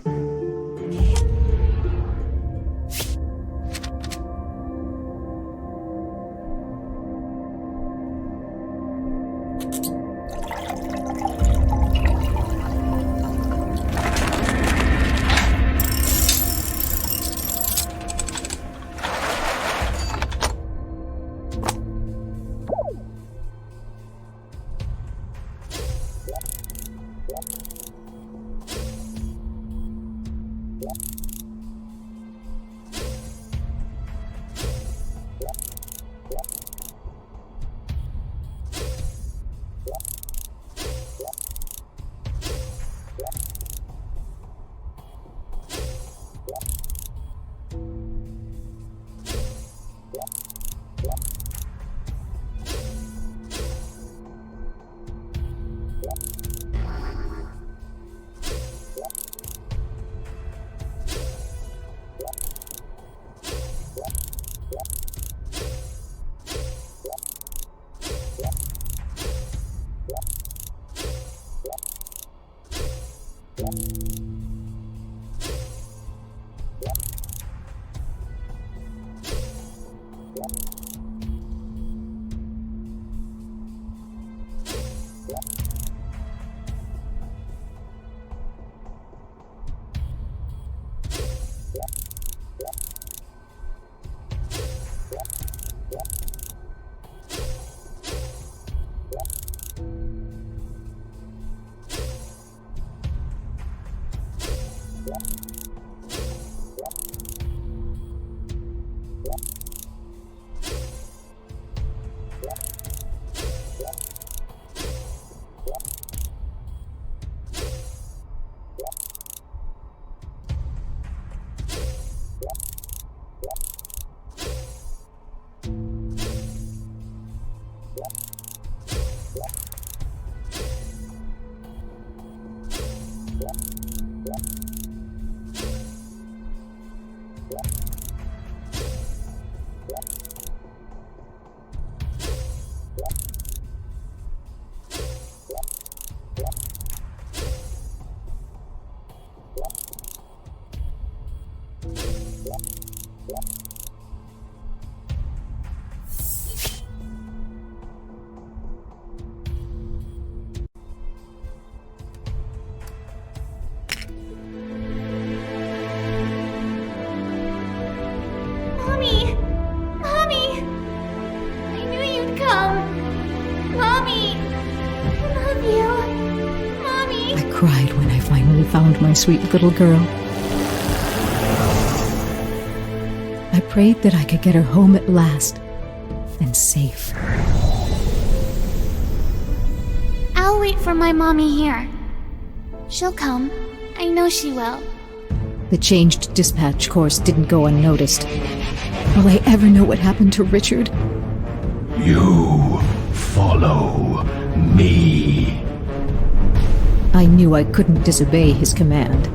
Mommy! Mommy! I knew you'd come. Mommy! I love you. Mommy! I cried when I finally found my sweet little girl. I prayed that I could get her home at last, and safe. I'll wait for my mommy here. She'll come. I know she will. The changed dispatch course didn't go unnoticed. Will I ever know what happened to Richard? You follow me. I knew I couldn't disobey his command.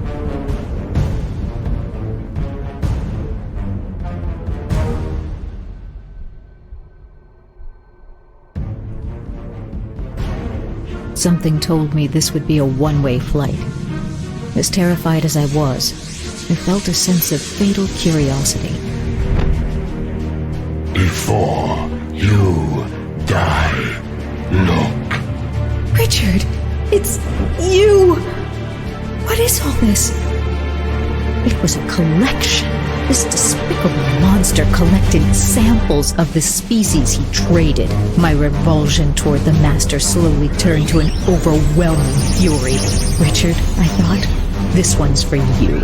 Something told me this would be a one-way flight. As terrified as I was, I felt a sense of fatal curiosity. Before you die, look. Richard, it's you! What is all this? It was a collection. This despicable monster collected samples of the species he traded. My revulsion toward the master slowly turned to an overwhelming fury. Richard, I thought, this one's for you.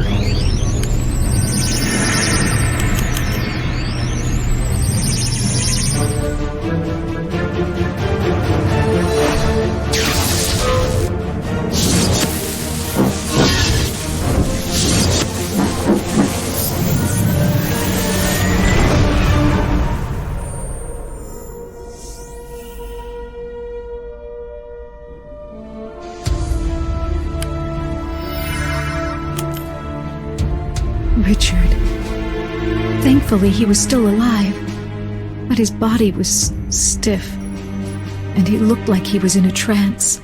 Richard. Thankfully, he was still alive, but his body was stiff, and he looked like he was in a trance.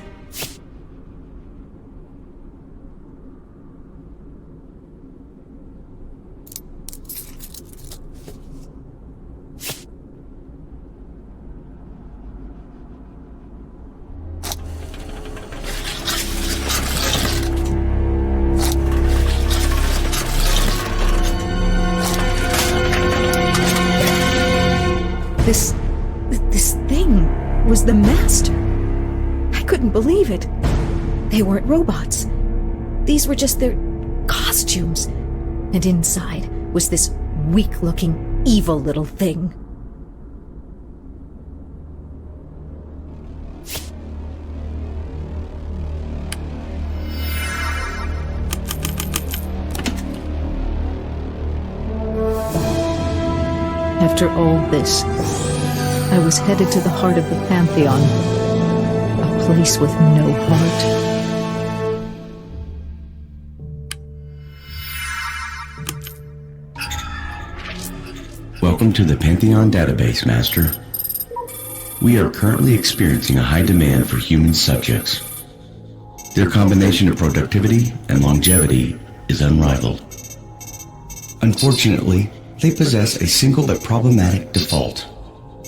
This thing was the master. I couldn't believe it. They weren't robots. These were just their costumes. And inside was this weak-looking, evil little thing. After all this, I was headed to the heart of the Pantheon, a place with no heart. Welcome to the Pantheon database, Master. We are currently experiencing a high demand for human subjects. Their combination of productivity and longevity is unrivaled. Unfortunately, they possess a single but problematic default,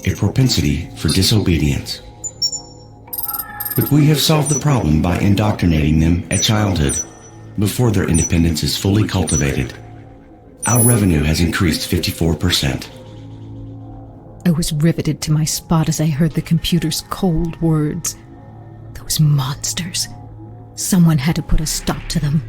a propensity for disobedience. But we have solved the problem by indoctrinating them at childhood, before their independence is fully cultivated. Our revenue has increased 54%. I was riveted to my spot as I heard the computer's cold words. Those monsters. Someone had to put a stop to them.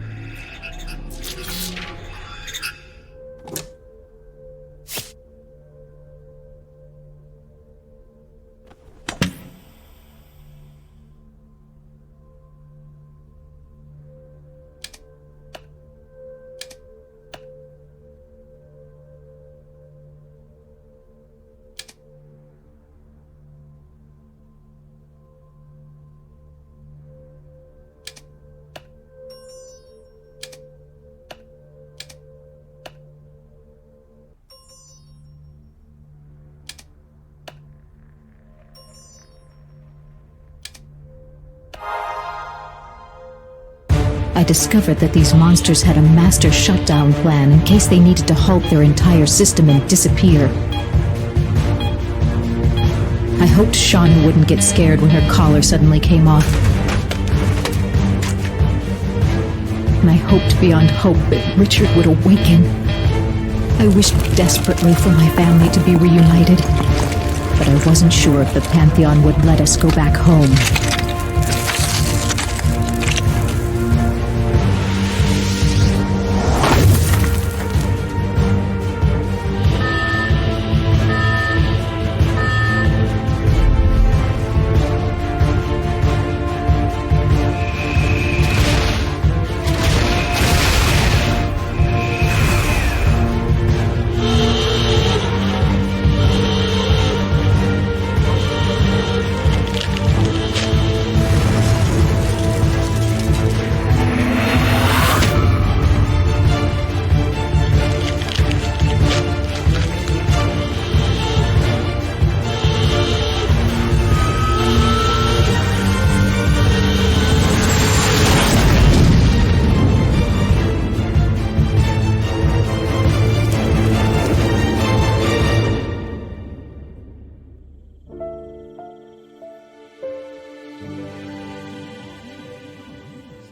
I discovered that these monsters had a master shutdown plan in case they needed to halt their entire system and disappear. I hoped Shauna wouldn't get scared when her collar suddenly came off. And I hoped beyond hope that Richard would awaken. I wished desperately for my family to be reunited, but I wasn't sure if the Pantheon would let us go back home.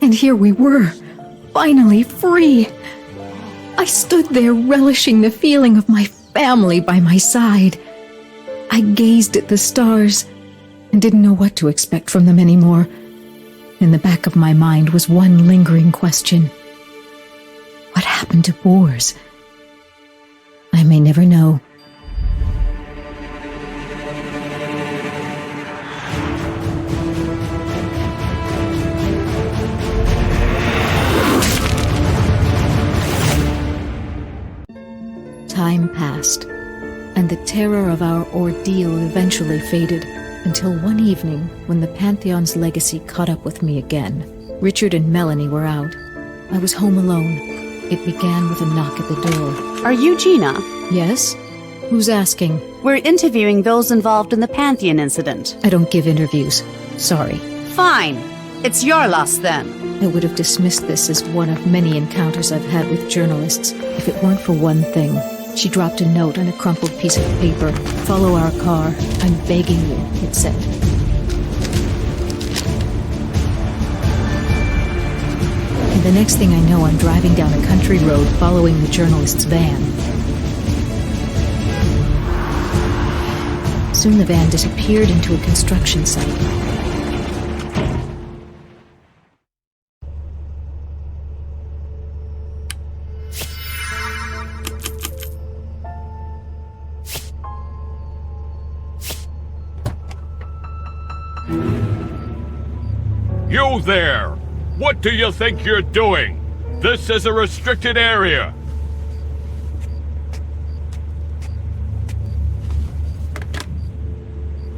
And here we were, finally free. I stood there relishing the feeling of my family by my side. I gazed at the stars and didn't know what to expect from them anymore. In the back of my mind was one lingering question. What happened to Boars? I may never know. Time passed, and the terror of our ordeal eventually faded, until one evening when the Pantheon's legacy caught up with me again. Richard and Melanie were out. I was home alone. It began with a knock at the door. Are you Gina? Yes? Who's asking? We're interviewing those involved in the Pantheon incident. I don't give interviews. Sorry. Fine. It's your loss then. I would have dismissed this as one of many encounters I've had with journalists, if it weren't for one thing. She dropped a note on a crumpled piece of paper. "Follow our car. I'm begging you," it said. And the next thing I know, I'm driving down a country road following the journalist's van. Soon the van disappeared into a construction site. You there! What do you think you're doing? This is a restricted area.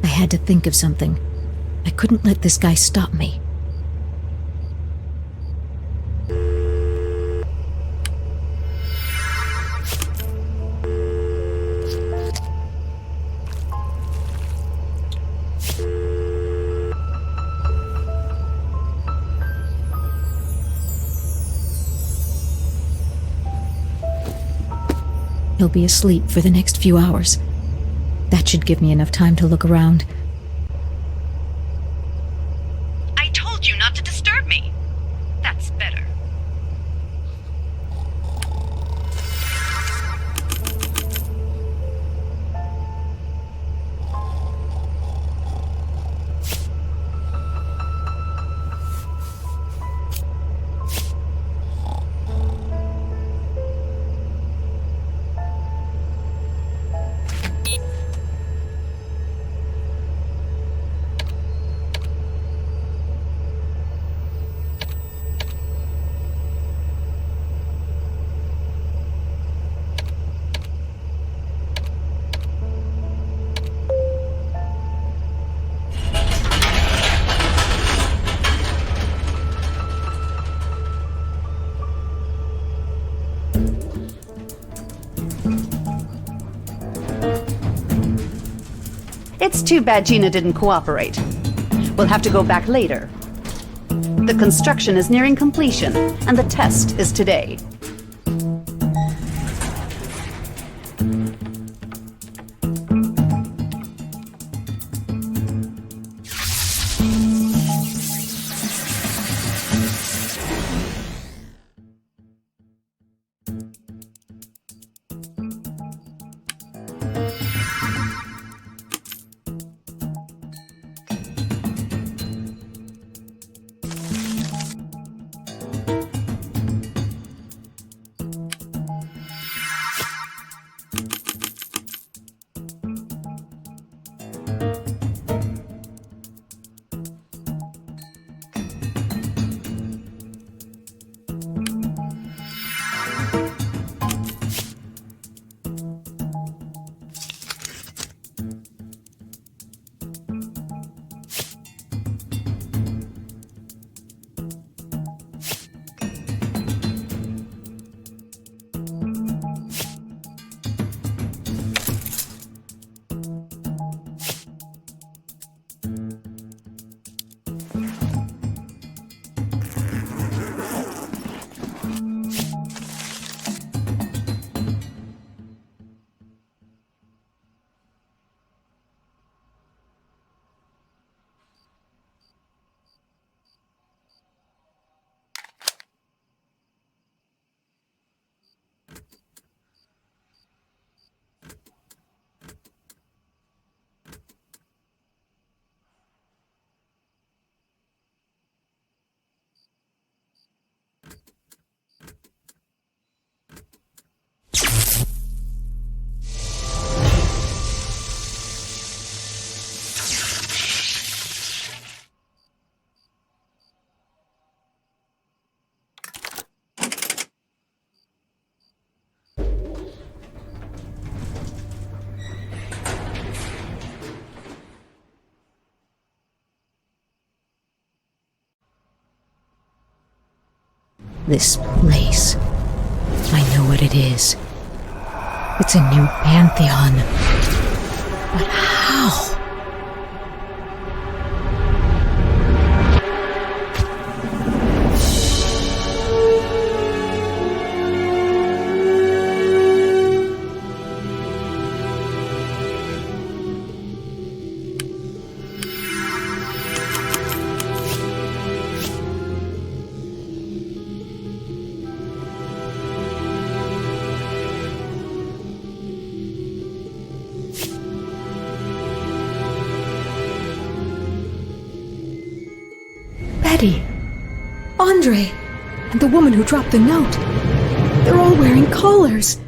I had to think of something. I couldn't let this guy stop me. He'll be asleep for the next few hours. That should give me enough time to look around. I told you not to disturb me. That's better. It's too bad Gina didn't cooperate. We'll have to go back later. The construction is nearing completion, and the test is today. This place. I know what it is. It's a new Pantheon. But how? Andre, and the woman who dropped the note. They're all wearing collars.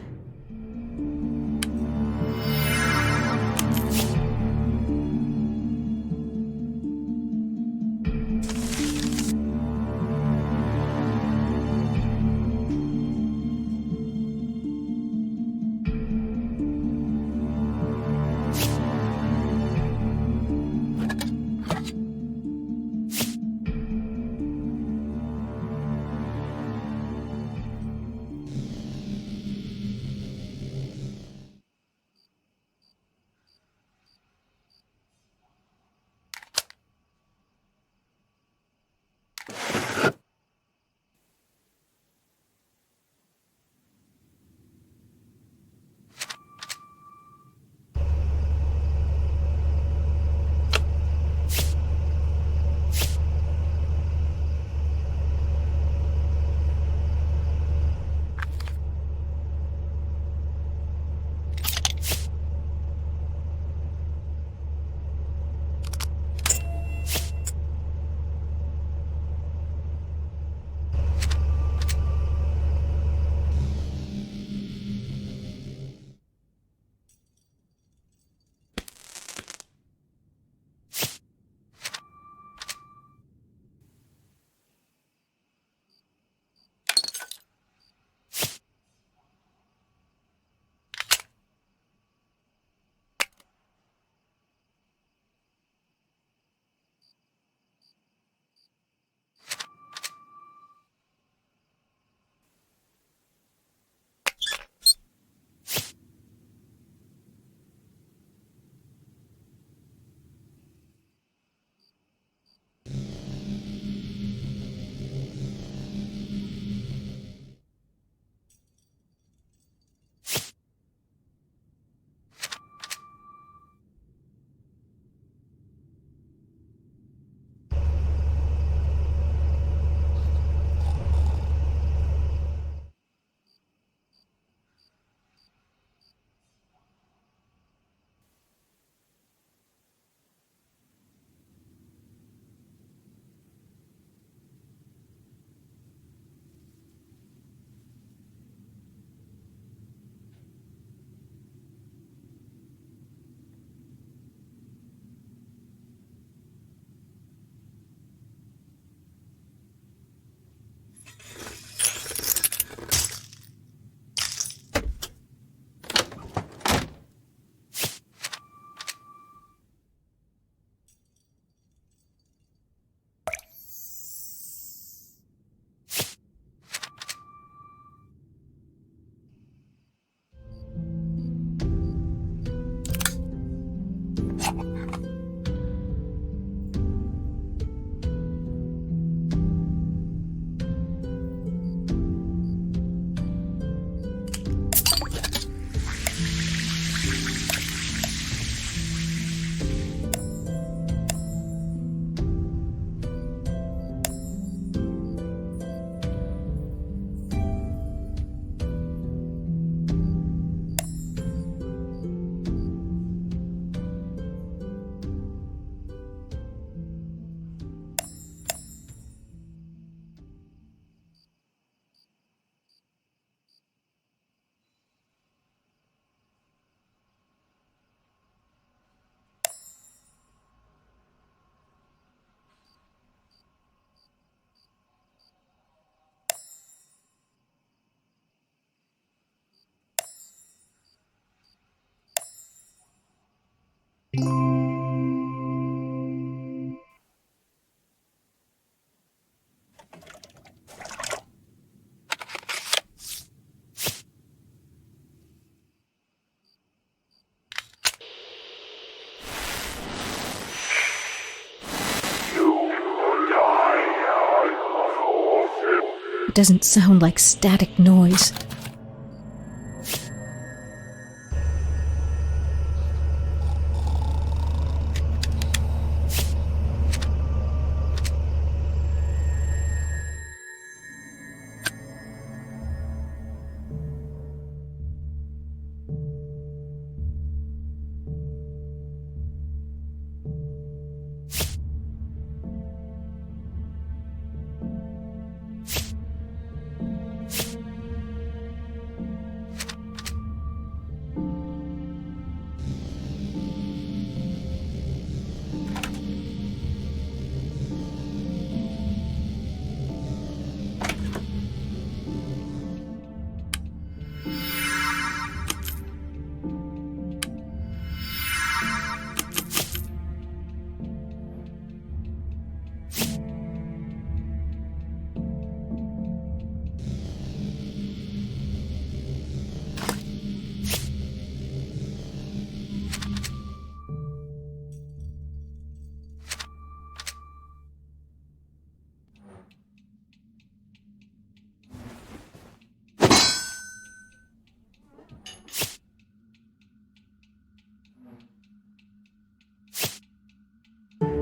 It doesn't sound like static noise.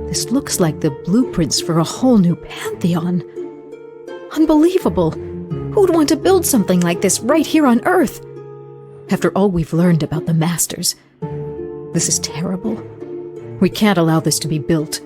This looks like the blueprints for a whole new Pantheon. Unbelievable! Who'd want to build something like this right here on Earth? After all we've learned about the Masters, this is terrible. We can't allow this to be built.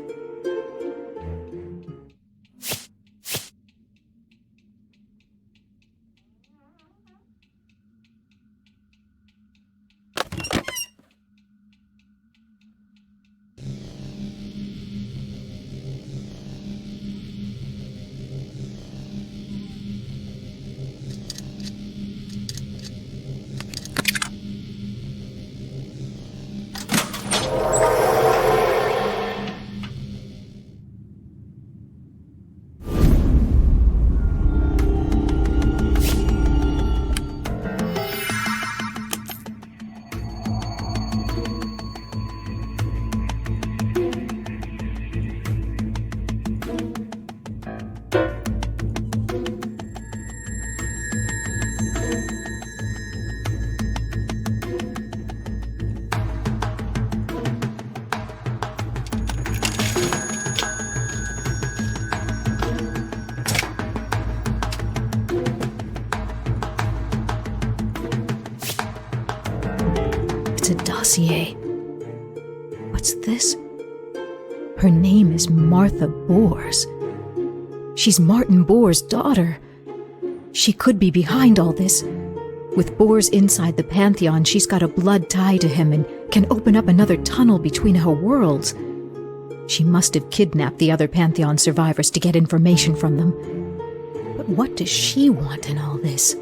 It's a dossier. What's this? Her name is Martha Bors. She's Martin Bohr's daughter. She could be behind all this. With Bors inside the Pantheon, she's got a blood tie to him and can open up another tunnel between our worlds. She must have kidnapped the other Pantheon survivors to get information from them. But what does she want in all this?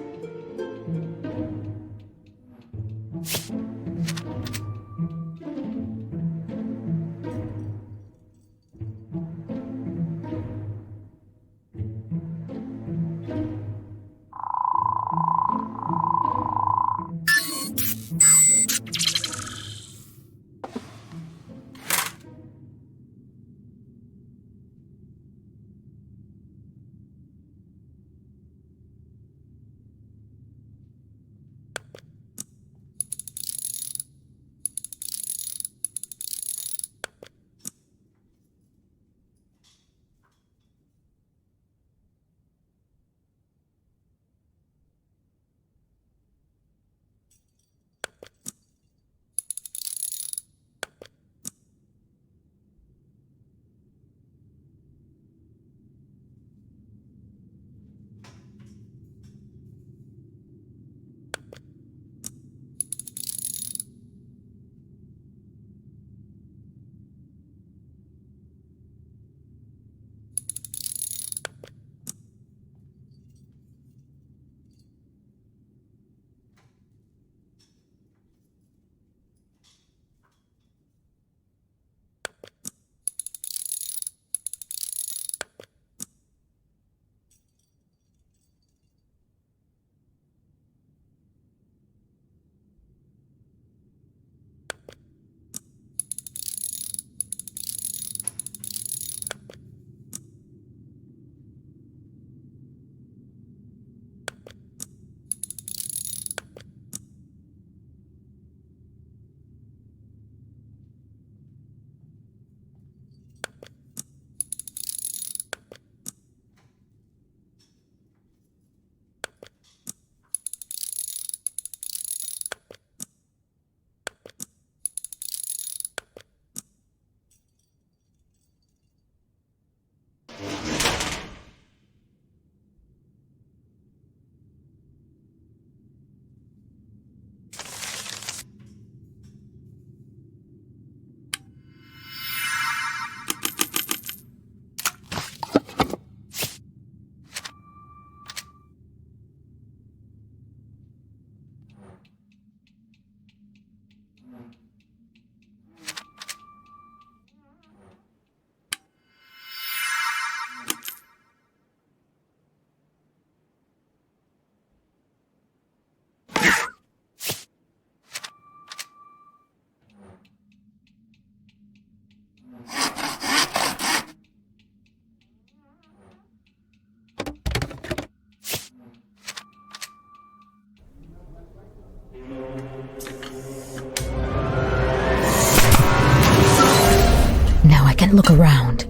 look around.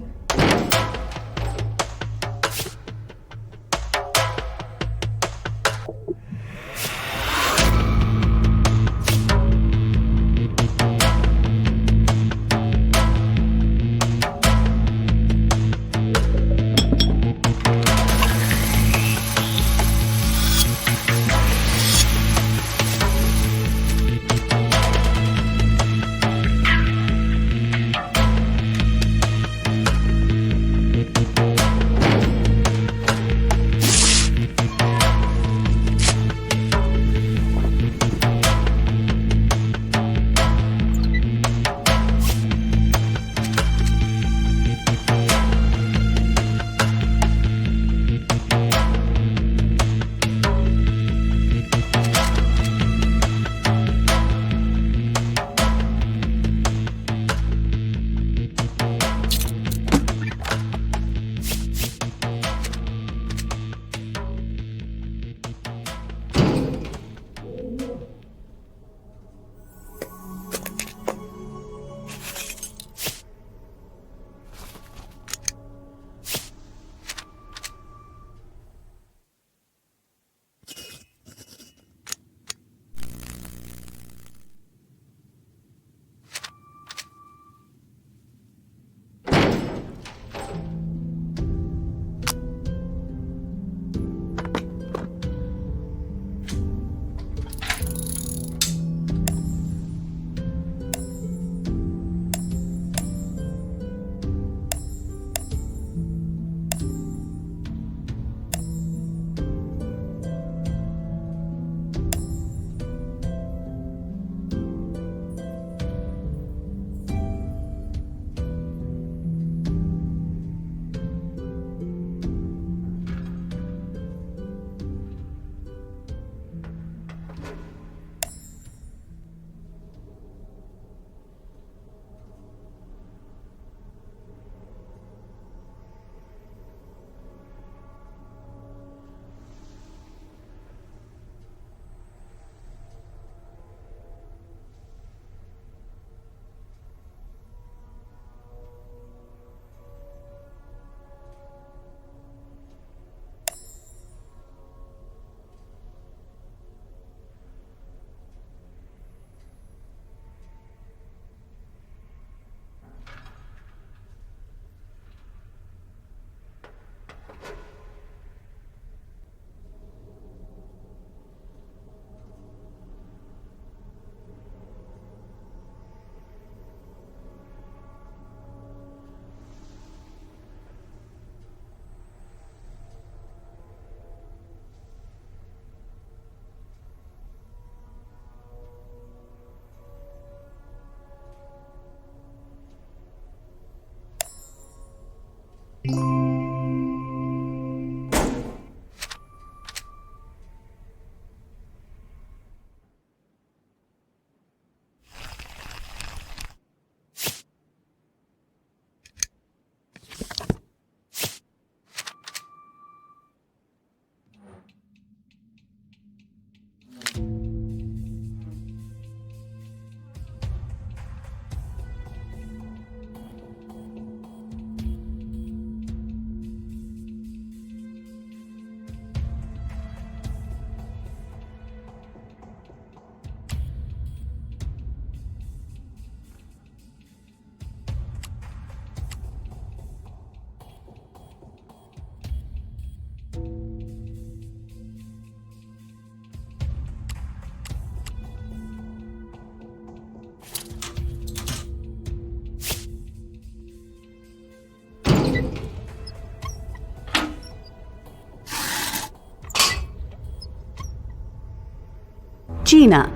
Gina,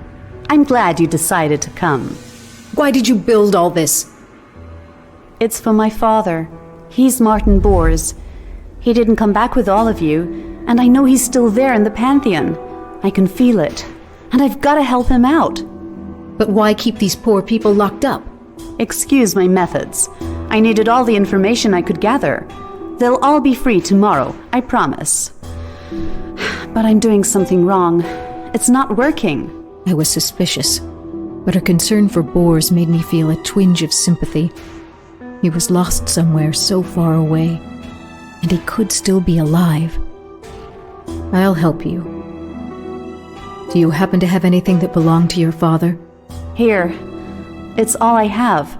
I'm glad you decided to come. Why did you build all this? It's for my father. He's Martin Bors. He didn't come back with all of you, and I know he's still there in the Pantheon. I can feel it, and I've got to help him out. But why keep these poor people locked up? Excuse my methods. I needed all the information I could gather. They'll all be free tomorrow, I promise. But I'm doing something wrong. It's not working. I was suspicious, but her concern for Bors made me feel a twinge of sympathy. He was lost somewhere so far away, and he could still be alive. I'll help you. Do you happen to have anything that belonged to your father? Here. It's all I have.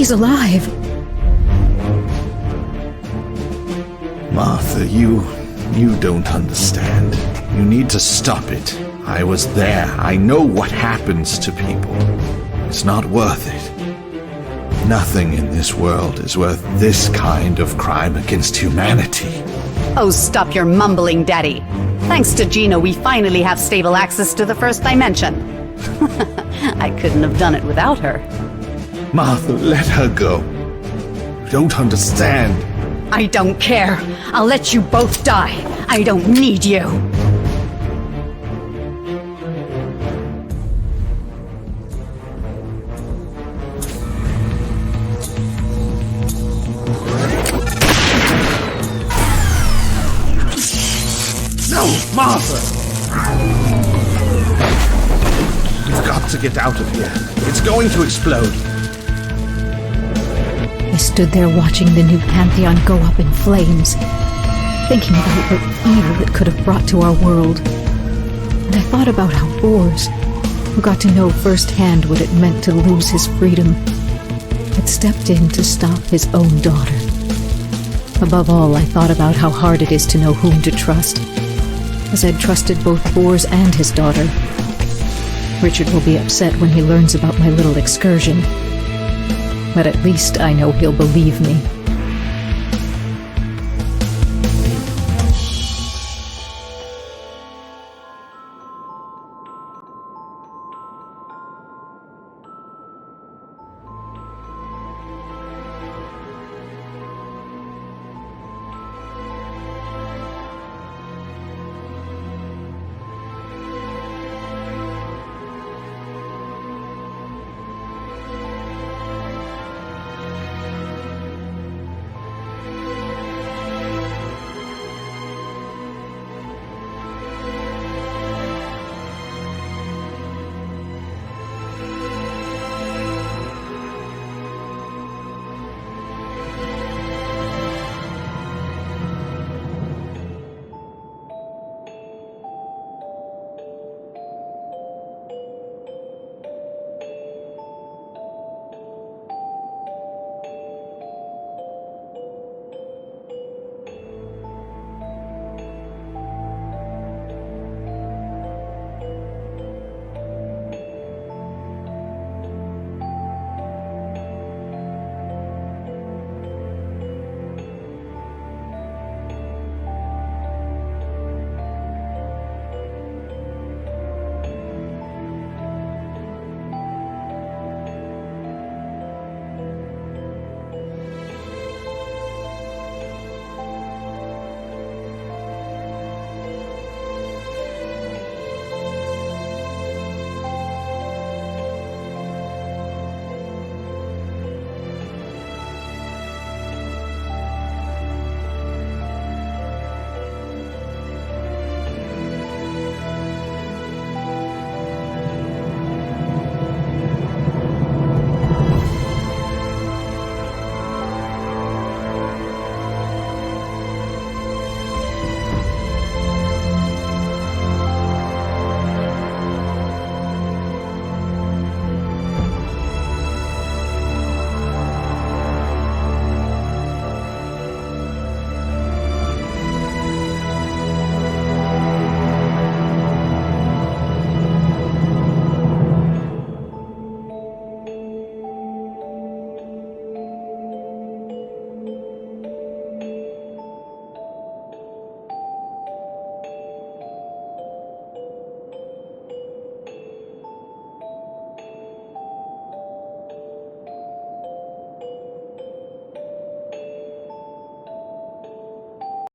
he's alive. Martha, you don't understand. You need to stop it. I was there. I know what happens to people. It's not worth it. Nothing in this world is worth this kind of crime against humanity. Oh, stop your mumbling, Daddy. Thanks to Gina, we finally have stable access to the first dimension. I couldn't have done it without her. Martha, let her go. You don't understand. I don't care. I'll let you both die. I don't need you. No, Martha! We've got to get out of here. It's going to explode. I stood there watching the new Pantheon go up in flames, thinking about what evil it could have brought to our world. And I thought about how Boers, who got to know firsthand what it meant to lose his freedom, had stepped in to stop his own daughter. Above all, I thought about how hard it is to know whom to trust, as I'd trusted both Boers and his daughter. Richard will be upset when he learns about my little excursion, but at least I know he'll believe me.